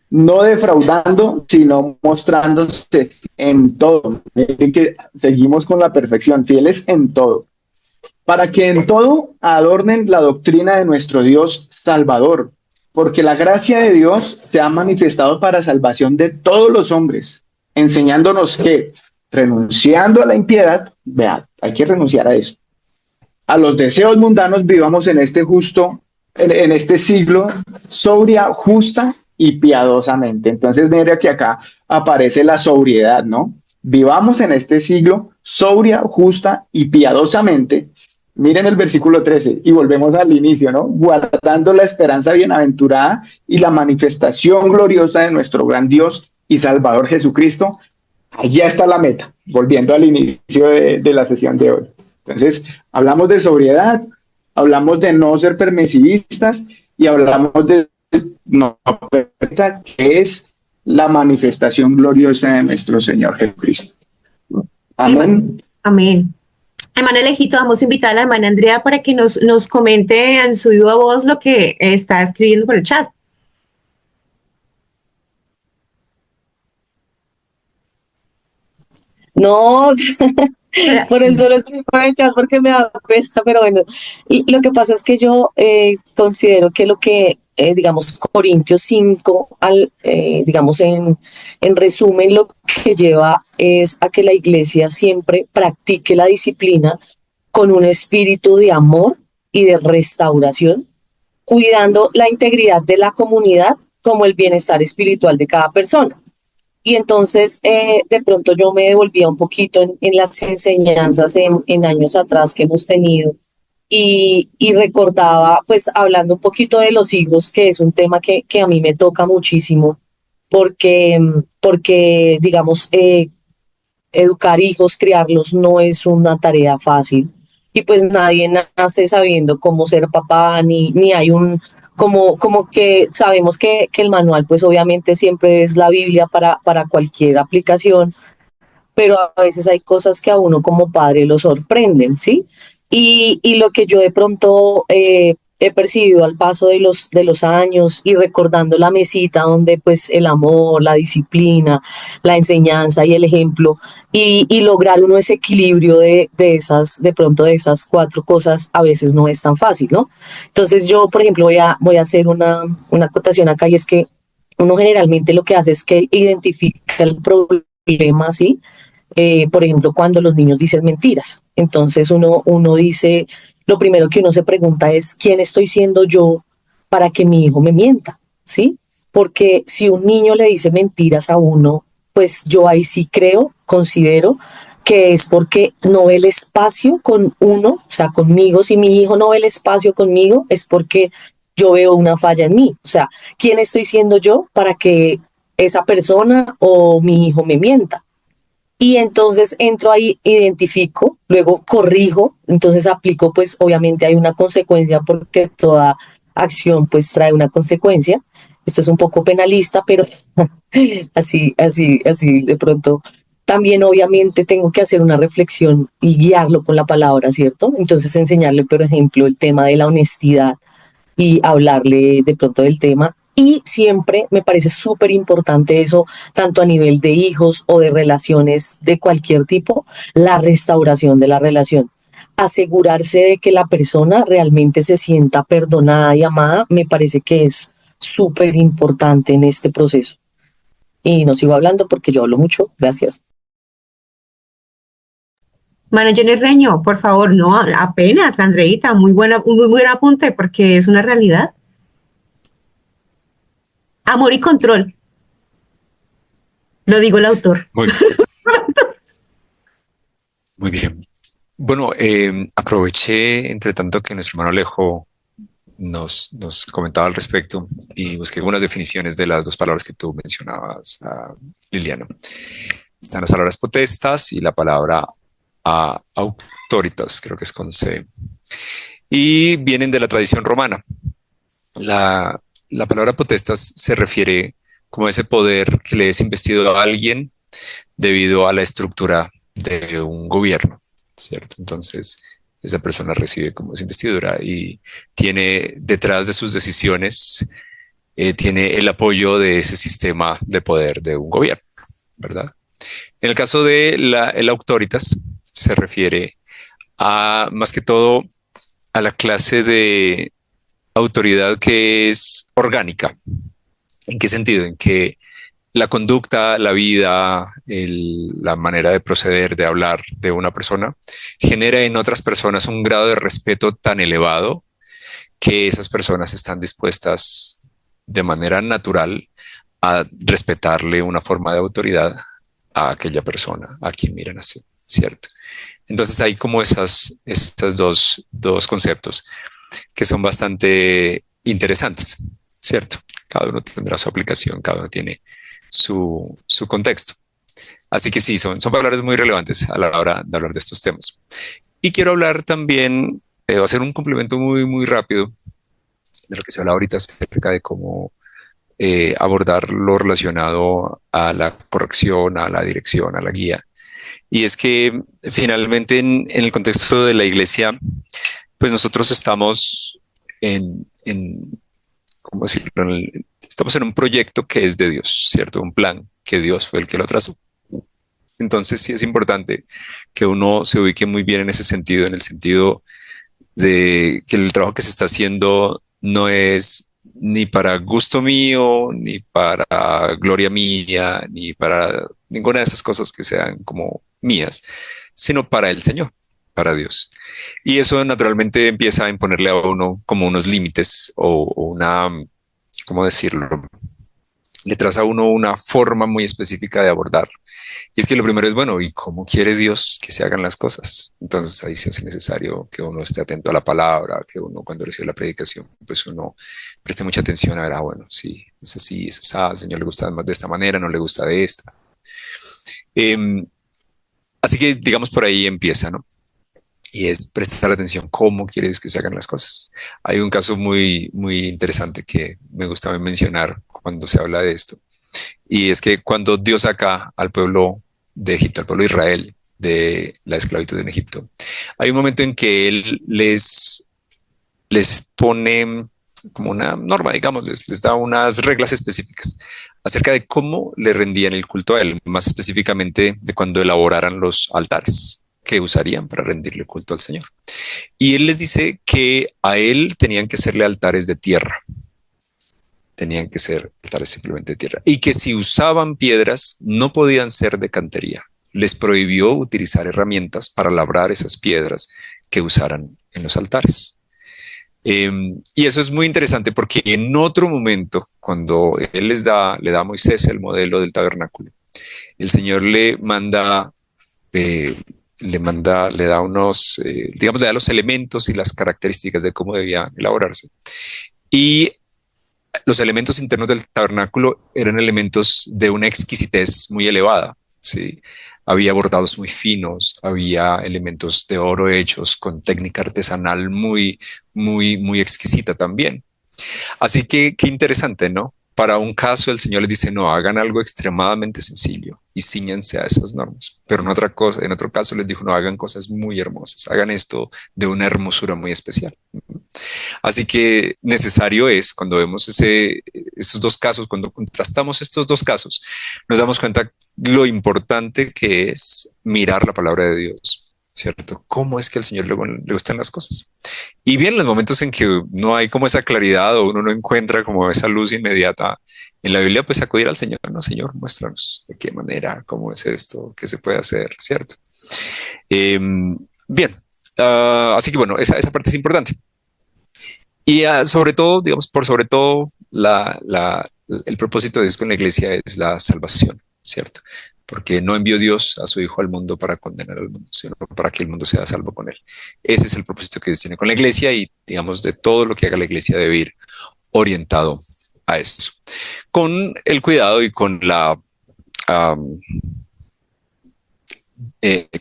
S6: no defraudando, sino mostrándose en todo. Miren que seguimos con la perfección, fieles en todo, para que en todo adornen la doctrina de nuestro Dios Salvador, porque la gracia de Dios se ha manifestado para salvación de todos los hombres, enseñándonos que, renunciando a la impiedad, vean, hay que renunciar a eso, a los deseos mundanos, vivamos en este siglo, sobria, justa y piadosamente. Entonces, mira que acá aparece la sobriedad, ¿no? Vivamos en este siglo, sobria, justa y piadosamente. Miren el versículo 13 y volvemos al inicio, ¿no? Guardando la esperanza bienaventurada y la manifestación gloriosa de nuestro gran Dios y Salvador Jesucristo. Allá está la meta, volviendo al inicio de la sesión de hoy. Entonces, hablamos de sobriedad, hablamos de no ser permisivistas y hablamos de no permita, que es la manifestación gloriosa de nuestro Señor Jesucristo. Amén.
S7: Amén. Hermana Alejito, vamos a invitar a la hermana Andrea para que nos comente en su viva voz lo que está escribiendo por el chat.
S8: No, por eso lo escribí por el chat porque me da pena, pero bueno, lo que pasa es que yo considero que lo que, digamos, Corintios 5, digamos, en resumen, lo que lleva es a que la iglesia siempre practique la disciplina con un espíritu de amor y de restauración, cuidando la integridad de la comunidad como el bienestar espiritual de cada persona. Y entonces, de pronto yo me devolvía un poquito en las enseñanzas en años atrás que hemos tenido y recordaba, pues, hablando un poquito de los hijos, que es un tema que a mí me toca muchísimo, porque digamos, educar hijos, criarlos, no es una tarea fácil. Y pues nadie nace sabiendo cómo ser papá, ni hay como que sabemos que el manual pues obviamente siempre es la Biblia para cualquier aplicación, pero a veces hay cosas que a uno como padre lo sorprenden, ¿sí? Y lo que yo de pronto he percibido al paso de los años y recordando la mesita donde pues el amor, la disciplina, la enseñanza y el ejemplo y lograr uno ese equilibrio de pronto de esas cuatro cosas a veces no es tan fácil, ¿no? Entonces yo, por ejemplo, voy a hacer una acotación acá y es que uno generalmente lo que hace es que identifica el problema, ¿sí? Por ejemplo, cuando los niños dicen mentiras. Entonces uno dice, lo primero que uno se pregunta es, ¿quién estoy siendo yo para que mi hijo me mienta? ¿Sí? Porque si un niño le dice mentiras a uno, pues yo ahí sí considero que es porque no ve el espacio con uno, o sea, conmigo. Si mi hijo no ve el espacio conmigo, es porque yo veo una falla en mí. O sea, ¿quién estoy siendo yo para que esa persona o mi hijo me mienta? Y entonces entro ahí, identifico, luego corrijo, entonces aplico, pues obviamente hay una consecuencia porque toda acción pues trae una consecuencia. Esto es un poco penalista, pero así de pronto. También obviamente tengo que hacer una reflexión y guiarlo con la palabra, ¿cierto? Entonces enseñarle, por ejemplo, el tema de la honestidad y hablarle de pronto del tema. Y siempre me parece súper importante eso, tanto a nivel de hijos o de relaciones de cualquier tipo, la restauración de la relación. Asegurarse de que la persona realmente se sienta perdonada y amada, me parece que es súper importante en este proceso. Y no sigo hablando porque yo hablo mucho. Gracias.
S7: Bueno, Jenny Reño, por favor, no, apenas, Andreita, muy buen apunte porque es una realidad. Amor y control. Lo digo el autor.
S9: Muy bien. Muy bien. Bueno, aproveché, entre tanto que nuestro hermano Alejo nos comentaba al respecto y busqué algunas definiciones de las dos palabras que tú mencionabas, Liliana. Están las palabras potestas y la palabra autoritas, creo que es con C. Y vienen de la tradición romana. La palabra potestas se refiere como ese poder que le es investido a alguien debido a la estructura de un gobierno. ¿cierto? Entonces, esa persona recibe como esa investidura y tiene detrás de sus decisiones, tiene el apoyo de ese sistema de poder de un gobierno, ¿verdad? En el caso de el auctoritas, se refiere a, más que todo, a la clase de autoridad que es orgánica. ¿En qué sentido? En que la conducta, la vida, la manera de proceder, de hablar de una persona, genera en otras personas un grado de respeto tan elevado que esas personas están dispuestas de manera natural a respetarle una forma de autoridad a aquella persona a quien miran así, ¿cierto? Entonces hay como esas dos conceptos que son bastante interesantes, ¿cierto? Cada uno tendrá su aplicación, cada uno tiene su contexto. Así que sí, son palabras muy relevantes a la hora de hablar de estos temas. Y quiero hablar también, hacer un complemento muy rápido de lo que se habla ahorita acerca de cómo abordar lo relacionado a la corrección, a la dirección, a la guía. Y es que finalmente en el contexto de la iglesia, pues nosotros estamos ¿cómo decirlo? Estamos en un proyecto que es de Dios, ¿cierto? Un plan que Dios fue el que lo trazó. Entonces sí es importante que uno se ubique muy bien en ese sentido, en el sentido de que el trabajo que se está haciendo no es ni para gusto mío, ni para gloria mía, ni para ninguna de esas cosas que sean como mías, sino para el Señor, para Dios. Y eso naturalmente empieza a imponerle a uno como unos límites o una, ¿cómo decirlo? Le traza a uno una forma muy específica de abordar. Y es que lo primero es, bueno, ¿y cómo quiere Dios que se hagan las cosas? Entonces ahí se hace necesario que uno esté atento a la palabra, que uno cuando recibe la predicación, pues uno preste mucha atención a ver, bueno, sí, es así, es así, al Señor le gusta más de esta manera, no le gusta de esta. Así que digamos por ahí empieza, ¿no? Y es prestar atención cómo quiere Dios que se hagan las cosas. Hay un caso muy interesante que me gusta mencionar cuando se habla de esto. Y es que cuando Dios saca al pueblo de Egipto, al pueblo de Israel, de la esclavitud en Egipto, hay un momento en que Él les pone como una norma, digamos, les da unas reglas específicas acerca de cómo le rendían el culto a Él, más específicamente de cuando elaboraran los altares que usarían para rendirle culto al Señor. Y Él les dice que a Él tenían que serle altares de tierra. Tenían que ser altares simplemente de tierra. Y que si usaban piedras, no podían ser de cantería. Les prohibió utilizar herramientas para labrar esas piedras que usaran en los altares. Y eso es muy interesante porque en otro momento, cuando Él le da a Moisés el modelo del tabernáculo, el Señor le da unos, digamos, le da los elementos y las características de cómo debía elaborarse. Y los elementos internos del tabernáculo eran elementos de una exquisitez muy elevada, ¿sí? Había bordados muy finos, había elementos de oro hechos con técnica artesanal muy exquisita también. Así que qué interesante, ¿no? Para un caso el Señor les dice, no, hagan algo extremadamente sencillo y cíñanse a esas normas. Pero en otro caso les dijo, no, hagan cosas muy hermosas, hagan esto de una hermosura muy especial. Así que necesario es, cuando vemos esos dos casos, cuando contrastamos estos dos casos, nos damos cuenta lo importante que es mirar la palabra de Dios, ¿cierto? ¿Cómo es que al Señor le gustan las cosas? Y bien, los momentos en que no hay como esa claridad o uno no encuentra como esa luz inmediata en la Biblia, pues acudir al Señor, no, Señor, muéstranos de qué manera, cómo es esto, qué se puede hacer, ¿cierto? Bien, así que bueno, esa parte es importante. Y sobre todo, digamos, por sobre todo, el propósito de Dios con la iglesia es la salvación, ¿cierto? Porque no envió Dios a su Hijo al mundo para condenar al mundo, sino para que el mundo sea salvo con él. Ese es el propósito que Dios tiene con la iglesia y, digamos, de todo lo que haga la iglesia debe ir orientado a eso. Con el cuidado y con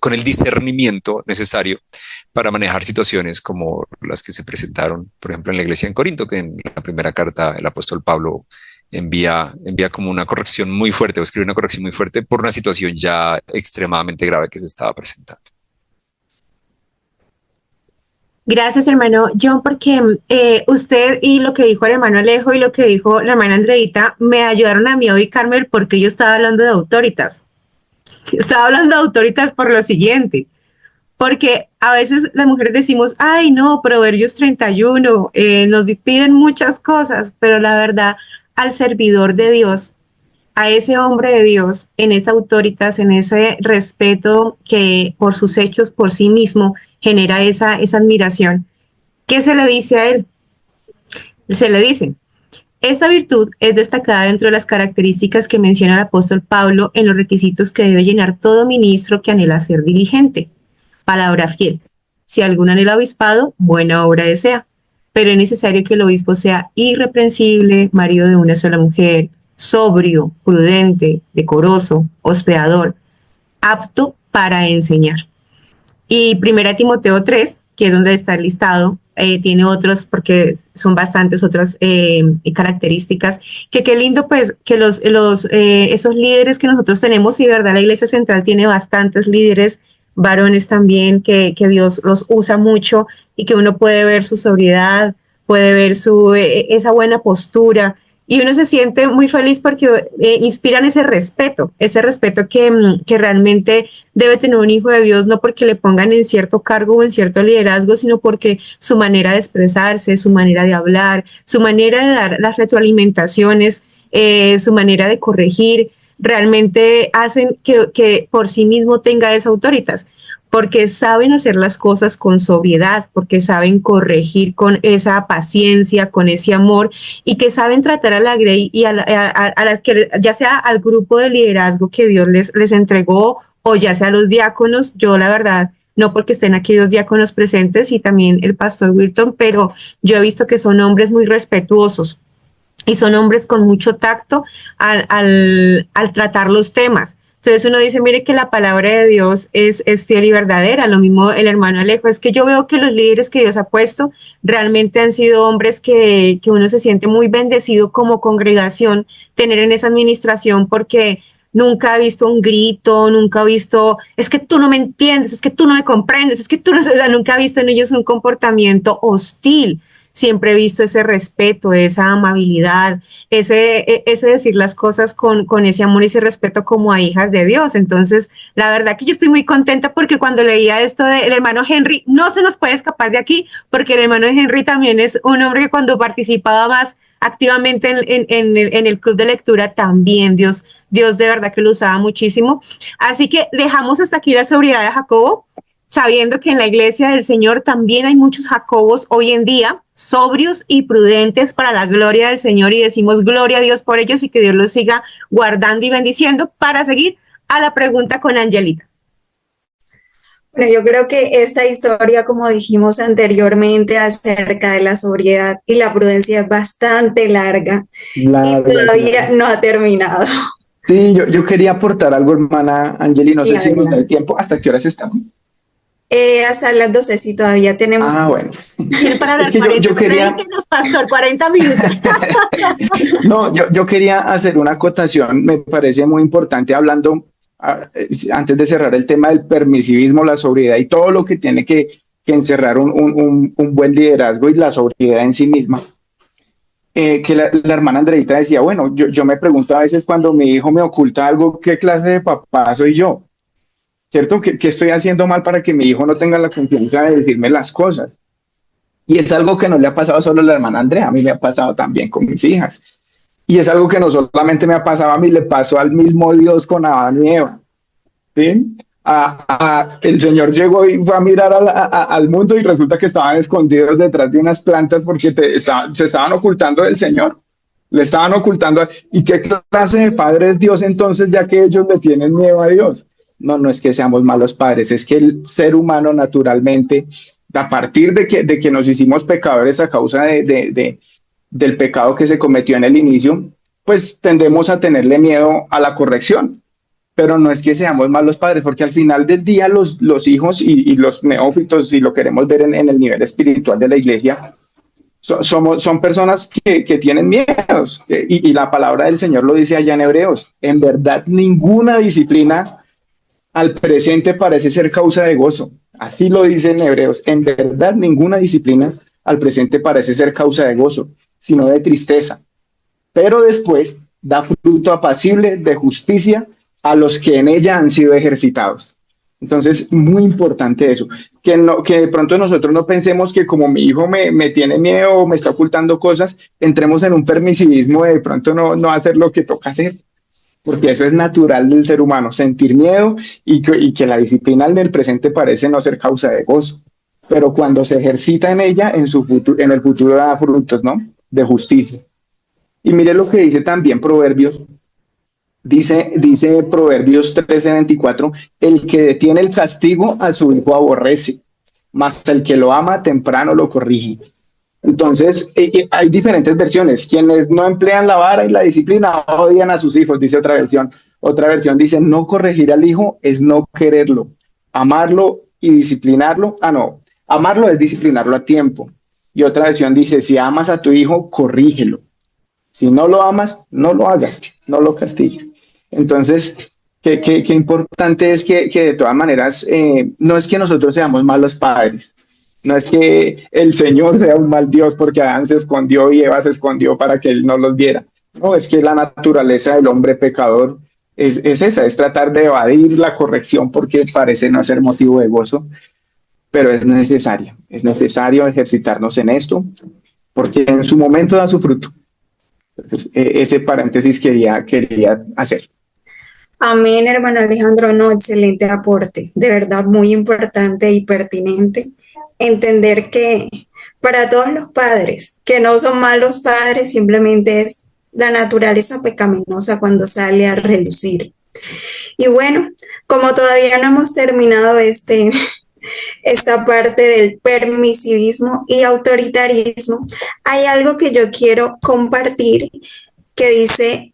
S9: con el discernimiento necesario para manejar situaciones como las que se presentaron, por ejemplo, en la iglesia en Corinto, que en la primera carta el apóstol Pablo envía como una corrección muy fuerte, o escribe una corrección muy fuerte por una situación ya extremadamente grave que se estaba presentando.
S7: Gracias, hermano John, porque usted y lo que dijo el hermano Alejo y lo que dijo la hermana Andreita me ayudaron a mí a ubicarme el por qué yo estaba hablando de autoritas. Estaba hablando de autoritas por lo siguiente, porque a veces las mujeres decimos, ay no, Proverbios 31, nos piden muchas cosas, pero la verdad, al servidor de Dios, a ese hombre de Dios, en esa autoritas, en ese respeto que por sus hechos, por sí mismo, genera esa admiración. ¿Qué se le dice a él? Se le dice, esta virtud es destacada dentro de las características que menciona el apóstol Pablo en los requisitos que debe llenar todo ministro que anhela ser diligente. Palabra fiel. Si alguno anhela obispado, buena obra desea, pero es necesario que el obispo sea irreprensible, marido de una sola mujer, sobrio, prudente, decoroso, hospedador, apto para enseñar. Y 1 Timoteo 3, que es donde está el listado, tiene otros, porque son bastantes otras características, que qué lindo pues que esos líderes que nosotros tenemos, y de verdad la Iglesia Central tiene bastantes líderes, varones también, que Dios los usa mucho y que uno puede ver su sobriedad, puede ver esa buena postura, y uno se siente muy feliz porque inspiran ese respeto que realmente debe tener un hijo de Dios, no porque le pongan en cierto cargo o en cierto liderazgo, sino porque su manera de expresarse, su manera de hablar, su manera de dar las retroalimentaciones, su manera de corregir, realmente hacen que por sí mismo tenga esa autoritas, porque saben hacer las cosas con sobriedad, porque saben corregir con esa paciencia, con ese amor, y que saben tratar a la grey y ya sea al grupo de liderazgo que Dios les entregó, o ya sea a los diáconos. Yo la verdad, no porque estén aquí 2 diáconos presentes y también el pastor Wilton, pero yo he visto que son hombres muy respetuosos y son hombres con mucho tacto al tratar los temas. Entonces uno dice, mire que la palabra de Dios es fiel y verdadera. Lo mismo el hermano Alejo, es que yo veo que los líderes que Dios ha puesto realmente han sido hombres que uno se siente muy bendecido como congregación tener en esa administración, porque nunca he visto un grito, nunca he visto, es que tú no me entiendes, es que tú no me comprendes, es que tú no, o sea, nunca he visto en ellos un comportamiento hostil. Siempre he visto ese respeto, esa amabilidad, ese decir las cosas con ese amor y ese respeto como a hijas de Dios. Entonces, la verdad que yo estoy muy contenta, porque cuando leía esto del hermano Henry, no se nos puede escapar de aquí, porque el hermano Henry también es un hombre que cuando participaba más activamente en el club de lectura, también Dios de verdad que lo usaba muchísimo. Así que dejamos hasta aquí la sobriedad de Jacobo, sabiendo que en la iglesia del Señor también hay muchos Jacobos hoy en día, sobrios y prudentes para la gloria del Señor, y decimos gloria a Dios por ellos, y que Dios los siga guardando y bendiciendo. Para seguir a la pregunta con Angelita.
S1: Bueno, yo creo que esta historia, como dijimos anteriormente, acerca de la sobriedad y la prudencia es bastante larga y todavía no ha terminado.
S6: Sí, yo quería aportar algo, hermana Angeli, no sé si nos da el tiempo. ¿Hasta qué horas estamos?
S1: Hasta las 12, sí, todavía tenemos.
S6: Bueno.
S7: Para es que yo quería... pastor, 40 minutos.
S6: No, yo quería hacer una acotación, me parece muy importante, hablando, antes de cerrar el tema del permisivismo, la sobriedad y todo lo que tiene que encerrar un buen liderazgo y la sobriedad en sí misma. Que la hermana Andreita decía, bueno, yo me pregunto a veces, cuando mi hijo me oculta algo, ¿qué clase de papá soy yo? ¿Cierto? ¿Qué estoy haciendo mal para que mi hijo no tenga la confianza de decirme las cosas? Y es algo que no le ha pasado solo a la hermana Andrea, a mí me ha pasado también con mis hijas. Y es algo que no solamente me ha pasado a mí, le pasó al mismo Dios con Adán y Eva. ¿Sí? El Señor llegó y fue a mirar al mundo, y resulta que estaban escondidos detrás de unas plantas porque se estaban ocultando del Señor. Le estaban ocultando. ¿Y qué clase de padre es Dios entonces, ya que ellos le tienen miedo a Dios? No es que seamos malos padres, es que el ser humano naturalmente, a partir de que nos hicimos pecadores a causa del pecado que se cometió en el inicio, pues tendemos a tenerle miedo a la corrección. Pero no es que seamos malos padres, porque al final del día los hijos y los neófitos, si lo queremos ver en el nivel espiritual de la iglesia, son personas que tienen miedos, y la palabra del Señor lo dice allá en Hebreos. En verdad, ninguna disciplina al presente parece ser causa de gozo, Así lo dicen Hebreos. En verdad, ninguna disciplina al presente parece ser causa de gozo, sino de tristeza. Pero después da fruto apacible de justicia a los que en ella han sido ejercitados. Entonces, muy importante eso, que de pronto nosotros no pensemos que como mi hijo me tiene miedo o me está ocultando cosas, entremos en un permisivismo de pronto no hacer lo que toca hacer, porque eso es natural del ser humano, sentir miedo y que la disciplina en el presente parece no ser causa de gozo, pero cuando se ejercita en ella, en el futuro da frutos, ¿no? De justicia. Y mire lo que dice también Proverbios. Dice Proverbios 13:24, el que detiene el castigo a su hijo aborrece, mas el que lo ama temprano lo corrige. Entonces, hay diferentes versiones. Quienes no emplean la vara y la disciplina odian a sus hijos, dice otra versión. Otra versión dice, no corregir al hijo es no quererlo. Amarlo y disciplinarlo, amarlo es disciplinarlo a tiempo. Y otra versión dice, si amas a tu hijo, corrígelo. Si no lo amas, no lo hagas, no lo castigues. Entonces, qué importante es que de todas maneras, no es que nosotros seamos malos padres, no es que el Señor sea un mal Dios porque Adán se escondió y Eva se escondió para que él no los viera. No, es que la naturaleza del hombre pecador es esa, es tratar de evadir la corrección porque parece no ser motivo de gozo, pero es necesario ejercitarnos en esto porque en su momento da su fruto. Entonces, ese paréntesis quería hacer.
S1: Amén, hermano Alejandro, no, excelente aporte, de verdad muy importante y pertinente entender que para todos los padres, que no son malos padres, simplemente es la naturaleza pecaminosa cuando sale a relucir. Y bueno, como todavía no hemos terminado esta parte del permisivismo y autoritarismo, hay algo que yo quiero compartir que dice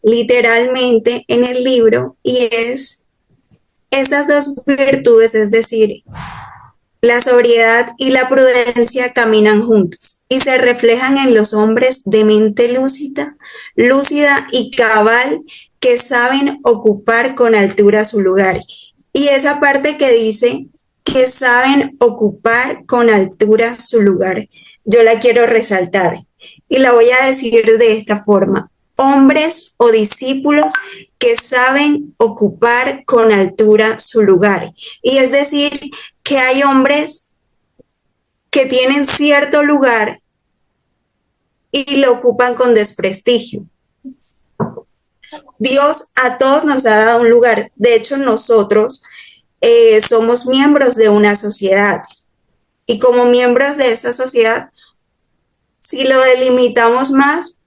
S1: literalmente en el libro y es estas dos virtudes, es decir, la sobriedad y la prudencia caminan juntas y se reflejan en los hombres de mente lúcida y cabal que saben ocupar con altura su lugar. Y esa parte que dice que saben ocupar con altura su lugar, yo la quiero resaltar y la voy a decir de esta forma. Hombres o discípulos que saben ocupar con altura su lugar. Y es decir, que hay hombres que tienen cierto lugar y lo ocupan con desprestigio. Dios a todos nos ha dado un lugar. De hecho, nosotros somos miembros de una sociedad. Y como miembros de esta sociedad, si lo delimitamos más,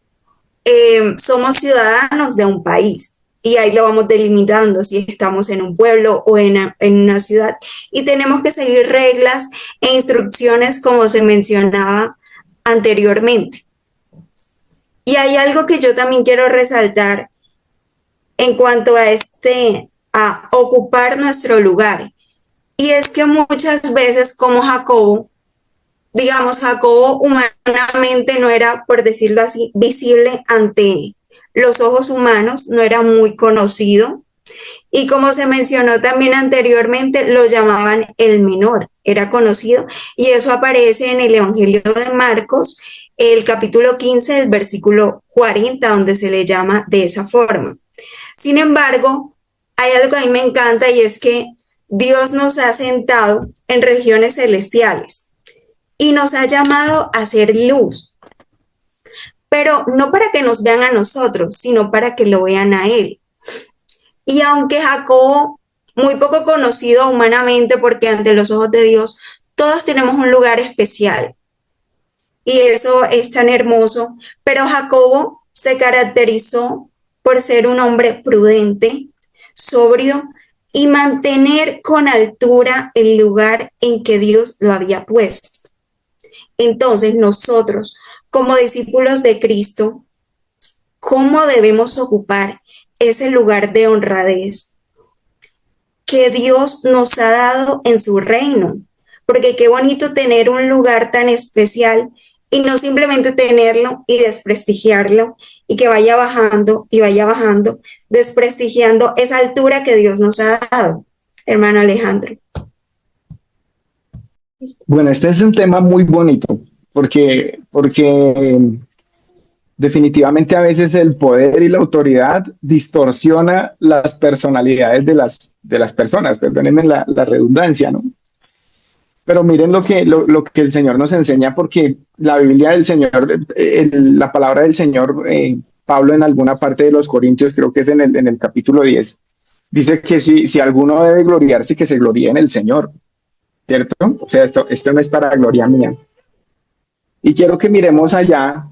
S1: somos ciudadanos de un país y ahí lo vamos delimitando si estamos en un pueblo o en una ciudad y tenemos que seguir reglas e instrucciones como se mencionaba anteriormente. Y hay algo que yo también quiero resaltar en cuanto a ocupar nuestro lugar, y es que muchas veces como Jacobo humanamente no era, por decirlo así, visible ante los ojos humanos, no era muy conocido. Y como se mencionó también anteriormente, lo llamaban el menor, era conocido. Y eso aparece en el Evangelio de Marcos, el capítulo 15, el versículo 40, donde se le llama de esa forma. Sin embargo, hay algo que a mí me encanta y es que Dios nos ha sentado en regiones celestiales y nos ha llamado a ser luz, pero no para que nos vean a nosotros, sino para que lo vean a Él. Y aunque Jacobo, muy poco conocido humanamente, porque ante los ojos de Dios todos tenemos un lugar especial, y eso es tan hermoso, pero Jacobo se caracterizó por ser un hombre prudente, sobrio, y mantener con altura el lugar en que Dios lo había puesto. Entonces nosotros, como discípulos de Cristo, ¿cómo debemos ocupar ese lugar de honradez que Dios nos ha dado en su reino? Porque qué bonito tener un lugar tan especial y no simplemente tenerlo y desprestigiarlo y que vaya bajando, desprestigiando esa altura que Dios nos ha dado, hermano Alejandro.
S6: Bueno, este es un tema muy bonito, porque definitivamente a veces el poder y la autoridad distorsiona las personalidades de las personas, perdónenme la redundancia, ¿no? Pero miren lo que el Señor nos enseña, porque la Biblia del Señor, la palabra del Señor, Pablo en alguna parte de los Corintios, creo que es en el capítulo 10, dice que si alguno debe gloriarse, que se gloríe en el Señor, ¿cierto? O sea, esto no es para gloria mía. Y quiero que miremos allá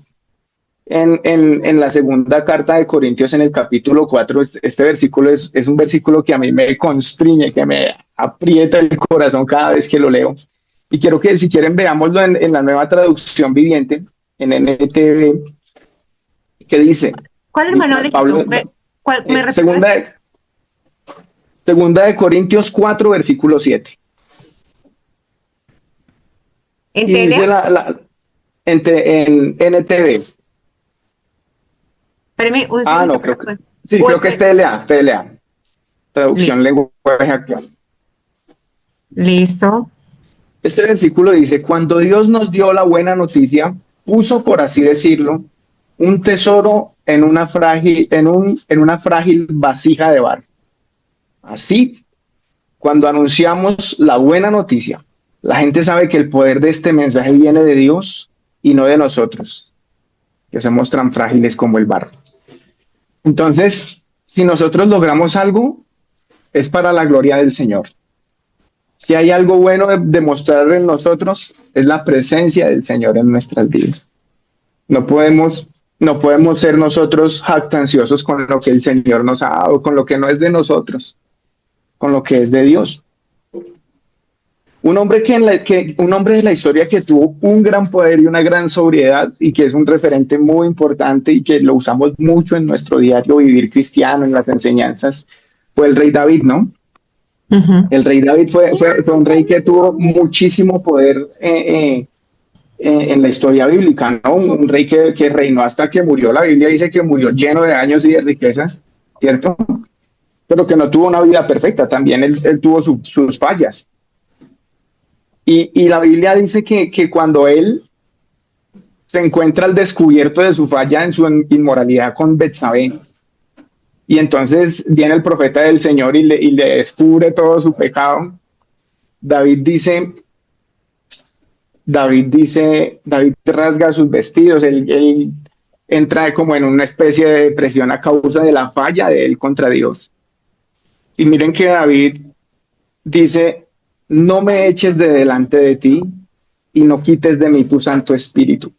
S6: en la segunda carta de Corintios, en el capítulo 4, este versículo es un versículo que a mí me constriñe, que me aprieta el corazón cada vez que lo leo. Y quiero que, si quieren, veámoslo en la nueva traducción viviente, en NTV, que dice...
S7: ¿Cuál, hermano?
S6: Pablo,
S7: ¿Cuál, me
S6: segunda de Corintios 4, versículo 7.
S7: ¿En
S6: y dice en NTV.
S7: Espérame un segundo.
S6: No, creo que es TLA, traducción lenguaje actual.
S7: Listo.
S6: Este versículo dice: cuando Dios nos dio la buena noticia, puso, por así decirlo, un tesoro en una frágil vasija de barro. Así, cuando anunciamos la buena noticia, la gente sabe que el poder de este mensaje viene de Dios y no de nosotros, que somos tan frágiles como el barro. Entonces, si nosotros logramos algo, es para la gloria del Señor. Si hay algo bueno de mostrar en nosotros, es la presencia del Señor en nuestras vidas. No podemos ser nosotros jactanciosos con lo que el Señor nos ha dado, con lo que no es de nosotros, con lo que es de Dios. Un hombre de la historia que tuvo un gran poder y una gran sobriedad, y que es un referente muy importante y que lo usamos mucho en nuestro diario vivir cristiano, en las enseñanzas, fue el rey David, ¿no? Uh-huh. El rey David fue un rey que tuvo muchísimo poder en la historia bíblica, ¿no? Un rey que reinó hasta que murió. La Biblia dice que murió lleno de años y de riquezas, ¿cierto? Pero que no tuvo una vida perfecta, también él tuvo sus fallas. Y la Biblia dice que cuando él se encuentra al descubierto de su falla en su inmoralidad con Betsabé, y entonces viene el profeta del Señor y le descubre todo su pecado, David rasga sus vestidos, él entra como en una especie de depresión a causa de la falla de él contra Dios. Y miren que David dice: no me eches de delante de ti y no quites de mí tu Santo Espíritu.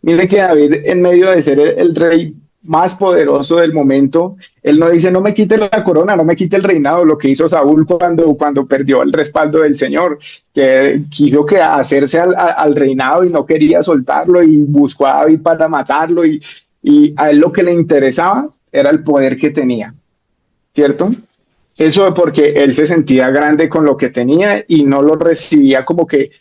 S6: Mire que David, en medio de ser el rey más poderoso del momento, él no dice: no me quite la corona, no me quite el reinado, lo que hizo Saúl cuando perdió el respaldo del Señor, que quiso hacerse al reinado y no quería soltarlo y buscó a David para matarlo, y a él lo que le interesaba era el poder que tenía, ¿cierto? Eso porque él se sentía grande con lo que tenía y no lo recibía como que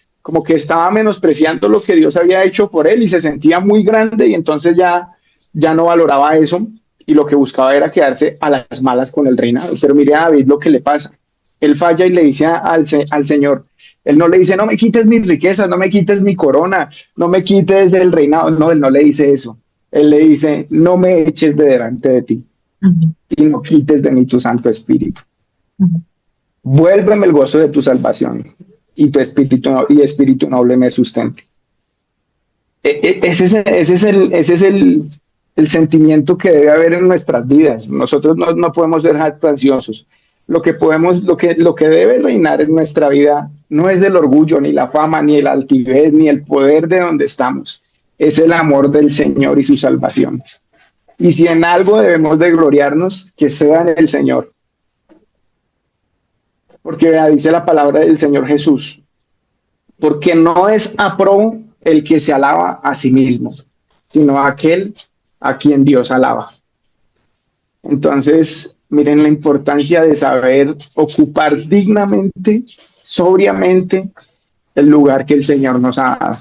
S6: estaba menospreciando lo que Dios había hecho por él, y se sentía muy grande, y entonces ya no valoraba eso, y lo que buscaba era quedarse a las malas con el reinado. Pero mire a David lo que le pasa. Él falla y le dice al Señor, él no le dice: no me quites mis riquezas, no me quites mi corona, no me quites el reinado. No, él no le dice eso. Él le dice: no me eches de delante de ti y no quites de mí tu Santo Espíritu. Vuélveme el gozo de tu salvación y tu espíritu noble me sustente. Ese es el sentimiento que debe haber en nuestras vidas. Nosotros no podemos ser jactanciosos. Lo que debe reinar en nuestra vida no es el orgullo, ni la fama, ni el altivez, ni el poder de donde estamos. Es el amor del Señor y su salvación. Y si en algo debemos de gloriarnos, que sea en el Señor. Porque dice la palabra del Señor Jesús: porque no es aprobo el que se alaba a sí mismo, sino aquel a quien Dios alaba. Entonces, miren la importancia de saber ocupar dignamente, sobriamente, el lugar que el Señor nos ha dado.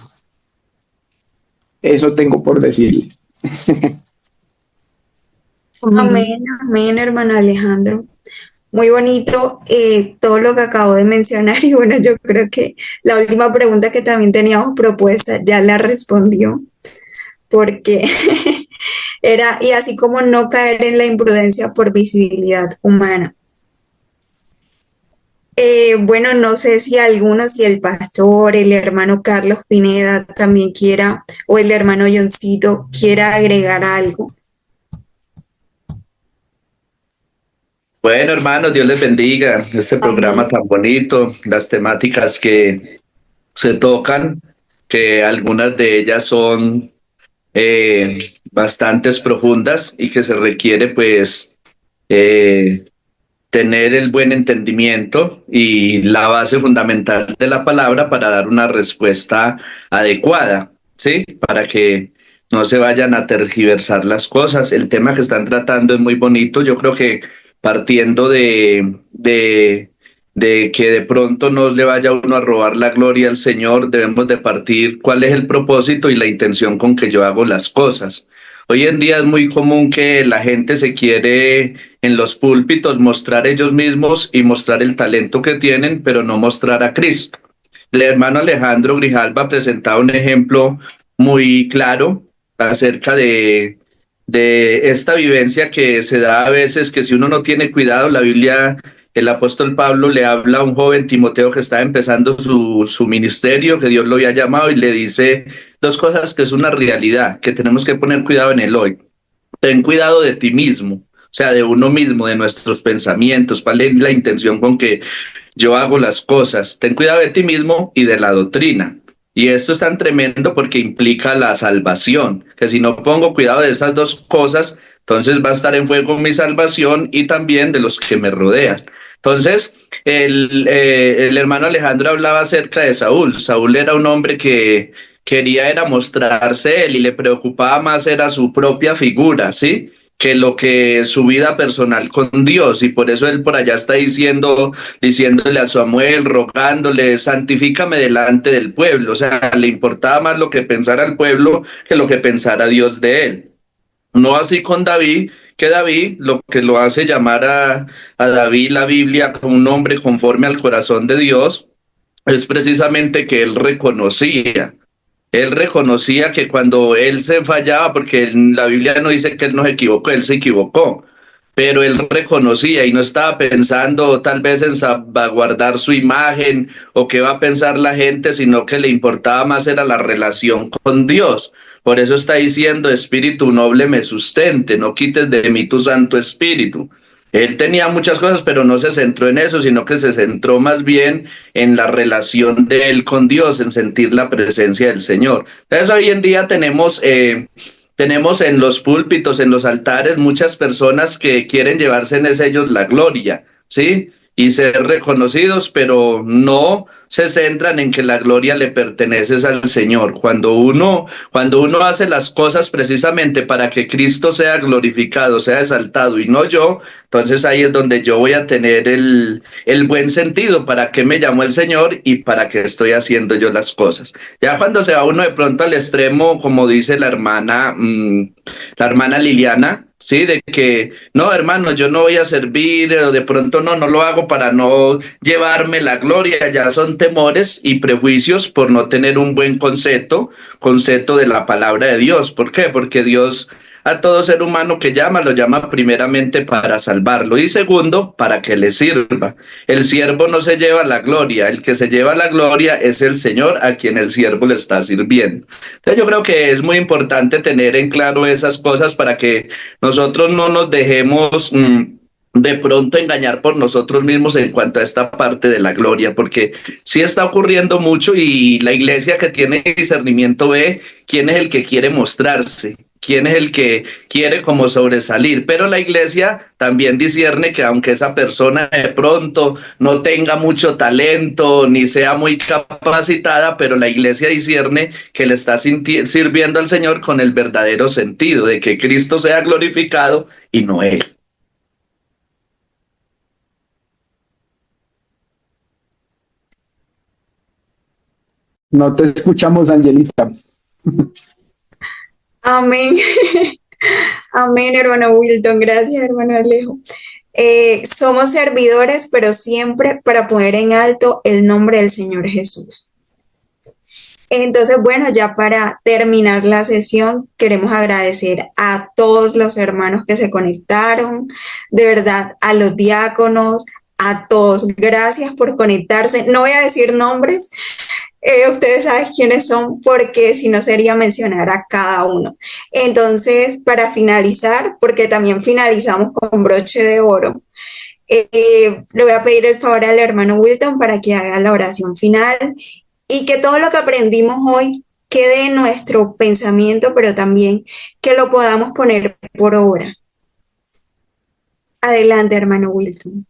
S6: Eso tengo por decirles.
S1: Amén, amén, hermano Alejandro. Muy bonito todo lo que acabo de mencionar y bueno, yo creo que la última pregunta que también teníamos propuesta ya la respondió porque era, y así como no caer en la imprudencia por visibilidad humana. Bueno, no sé si alguno, si el pastor, el hermano Carlos Pineda también quiera, o el hermano Johncito quiera agregar algo.
S10: Bueno, hermanos, Dios les bendiga este programa
S1: Amén.
S10: tan bonito, las temáticas que se tocan, que algunas de ellas son bastantes profundas y que se requiere pues eh, tener el buen entendimiento y la base fundamental de la palabra para dar una respuesta adecuada, ¿sí? Para que no se vayan a tergiversar las cosas. El tema que están tratando es muy bonito. Yo creo que partiendo de que de pronto no le vaya uno a robar la gloria al Señor, debemos de partir cuál es el propósito y la intención con que yo hago las cosas. Hoy en día es muy común que la gente se quiere en los púlpitos mostrar ellos mismos y mostrar el talento que tienen, pero no mostrar a Cristo. El hermano Alejandro Grijalva presentaba un ejemplo muy claro acerca de esta vivencia que se da a veces, que si uno no tiene cuidado, la Biblia, el apóstol Pablo le habla a un joven Timoteo que está empezando su ministerio, que Dios lo había llamado, y le dice dos cosas que es una realidad, que tenemos que poner cuidado en el hoy. Ten cuidado de ti mismo, o sea, de uno mismo, de nuestros pensamientos, cuál es la intención con que yo hago las cosas. Ten cuidado de ti mismo y de la doctrina. Y esto es tan tremendo porque implica la salvación, que si no pongo cuidado de esas dos cosas, entonces va a estar en fuego mi salvación y también de los que me rodean. Entonces, el hermano Alejandro hablaba acerca de Saúl. Saúl era un hombre que quería era mostrarse él y le preocupaba más era su propia figura, ¿sí? Que lo que su vida personal con Dios, y por eso él por allá está diciéndole a Samuel, rogándole, santifícame delante del pueblo, o sea, le importaba más lo que pensara el pueblo que lo que pensara Dios de él. No así con David, que David lo que lo hace llamar a David la Biblia como un hombre conforme al corazón de Dios, es precisamente que él reconocía que cuando él se fallaba, porque en la Biblia no dice que él no se equivocó, él se equivocó, pero él reconocía y no estaba pensando tal vez en salvaguardar su imagen o qué va a pensar la gente, sino que le importaba más era la relación con Dios. Por eso está diciendo, Espíritu noble me sustente, no quites de mí tu Santo Espíritu. Él tenía muchas cosas, pero no se centró en eso, sino que se centró más bien en la relación de él con Dios, en sentir la presencia del Señor. Entonces hoy en día tenemos en los púlpitos, en los altares, muchas personas que quieren llevarse en ellos la gloria, ¿sí? Y ser reconocidos, pero no se centran en que la gloria le pertenece al Señor. Cuando uno hace las cosas precisamente para que Cristo sea glorificado, sea exaltado y no yo, entonces ahí es donde yo voy a tener el buen sentido, para qué me llamó el Señor y para qué estoy haciendo yo las cosas. Ya cuando se va uno de pronto al extremo, como dice la hermana Liliana, sí, de que no, hermano, yo no voy a servir, o de pronto no lo hago para no llevarme la gloria, ya son temores y prejuicios por no tener un buen concepto de la palabra de Dios. ¿Por qué? Porque Dios a todo ser humano que llama, lo llama primeramente para salvarlo y segundo, para que le sirva. El siervo no se lleva la gloria, el que se lleva la gloria es el Señor a quien el siervo le está sirviendo. Entonces yo creo que es muy importante tener en claro esas cosas para que nosotros no nos dejemos de pronto engañar por nosotros mismos en cuanto a esta parte de la gloria, porque sí está ocurriendo mucho y la iglesia que tiene discernimiento ve quién es el que quiere mostrarse, quién es el que quiere como sobresalir, pero la iglesia también discierne que aunque esa persona de pronto no tenga mucho talento ni sea muy capacitada, pero la iglesia discierne que le está sirviendo al Señor con el verdadero sentido de que Cristo sea glorificado y no él.
S6: No te escuchamos, Angelita.
S1: Amén. Amén, hermano Wilton. Gracias, hermano Alejo. Somos servidores, pero siempre para poner en alto el nombre del Señor Jesús. Entonces, bueno, ya para terminar la sesión, queremos agradecer a todos los hermanos que se conectaron, de verdad, a los diáconos, a todos. Gracias por conectarse. No voy a decir nombres, ustedes saben quiénes son, porque si no sería mencionar a cada uno. Entonces, para finalizar, porque también finalizamos con broche de oro, le voy a pedir el favor al hermano Wilton para que haga la oración final y que todo lo que aprendimos hoy quede en nuestro pensamiento, pero también que lo podamos poner por obra. Adelante, hermano Wilton.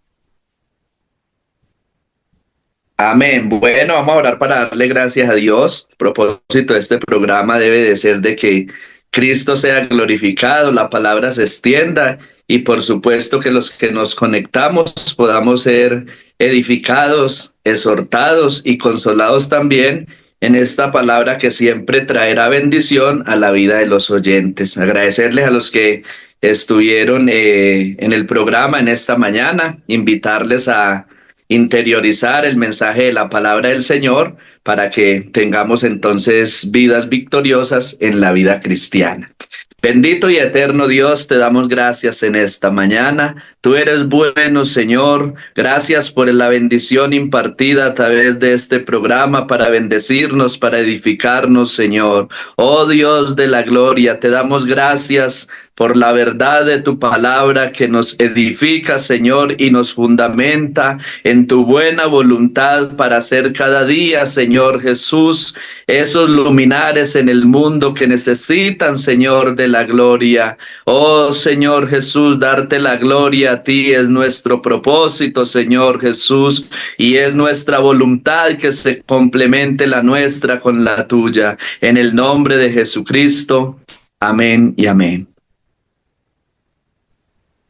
S10: Amén. Bueno, vamos a orar para darle gracias a Dios. El propósito de este programa debe de ser de que Cristo sea glorificado, la palabra se extienda y por supuesto que los que nos conectamos podamos ser edificados, exhortados y consolados también en esta palabra que siempre traerá bendición a la vida de los oyentes. Agradecerles a los que estuvieron en el programa en esta mañana, invitarles a interiorizar el mensaje de la palabra del Señor para que tengamos entonces vidas victoriosas en la vida cristiana. Bendito y eterno Dios, te damos gracias en esta mañana. Tú eres bueno, Señor. Gracias por la bendición impartida a través de este programa para bendecirnos, para edificarnos, Señor. Oh Dios de la gloria, te damos gracias por la verdad de tu palabra que nos edifica, Señor, y nos fundamenta en tu buena voluntad para hacer cada día, Señor Jesús, esos luminares en el mundo que necesitan, Señor, de la gloria. Oh, Señor Jesús, darte la gloria a ti es nuestro propósito, Señor Jesús, y es nuestra voluntad que se complemente la nuestra con la tuya. En el nombre de Jesucristo, amén y amén.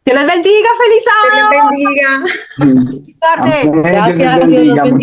S7: ¡Que los bendiga! ¡Feliz sábado!
S1: ¡Que los bendiga!
S6: Amén.
S8: Gracias,
S6: Dios les bendiga.
S8: Dios los bendiga.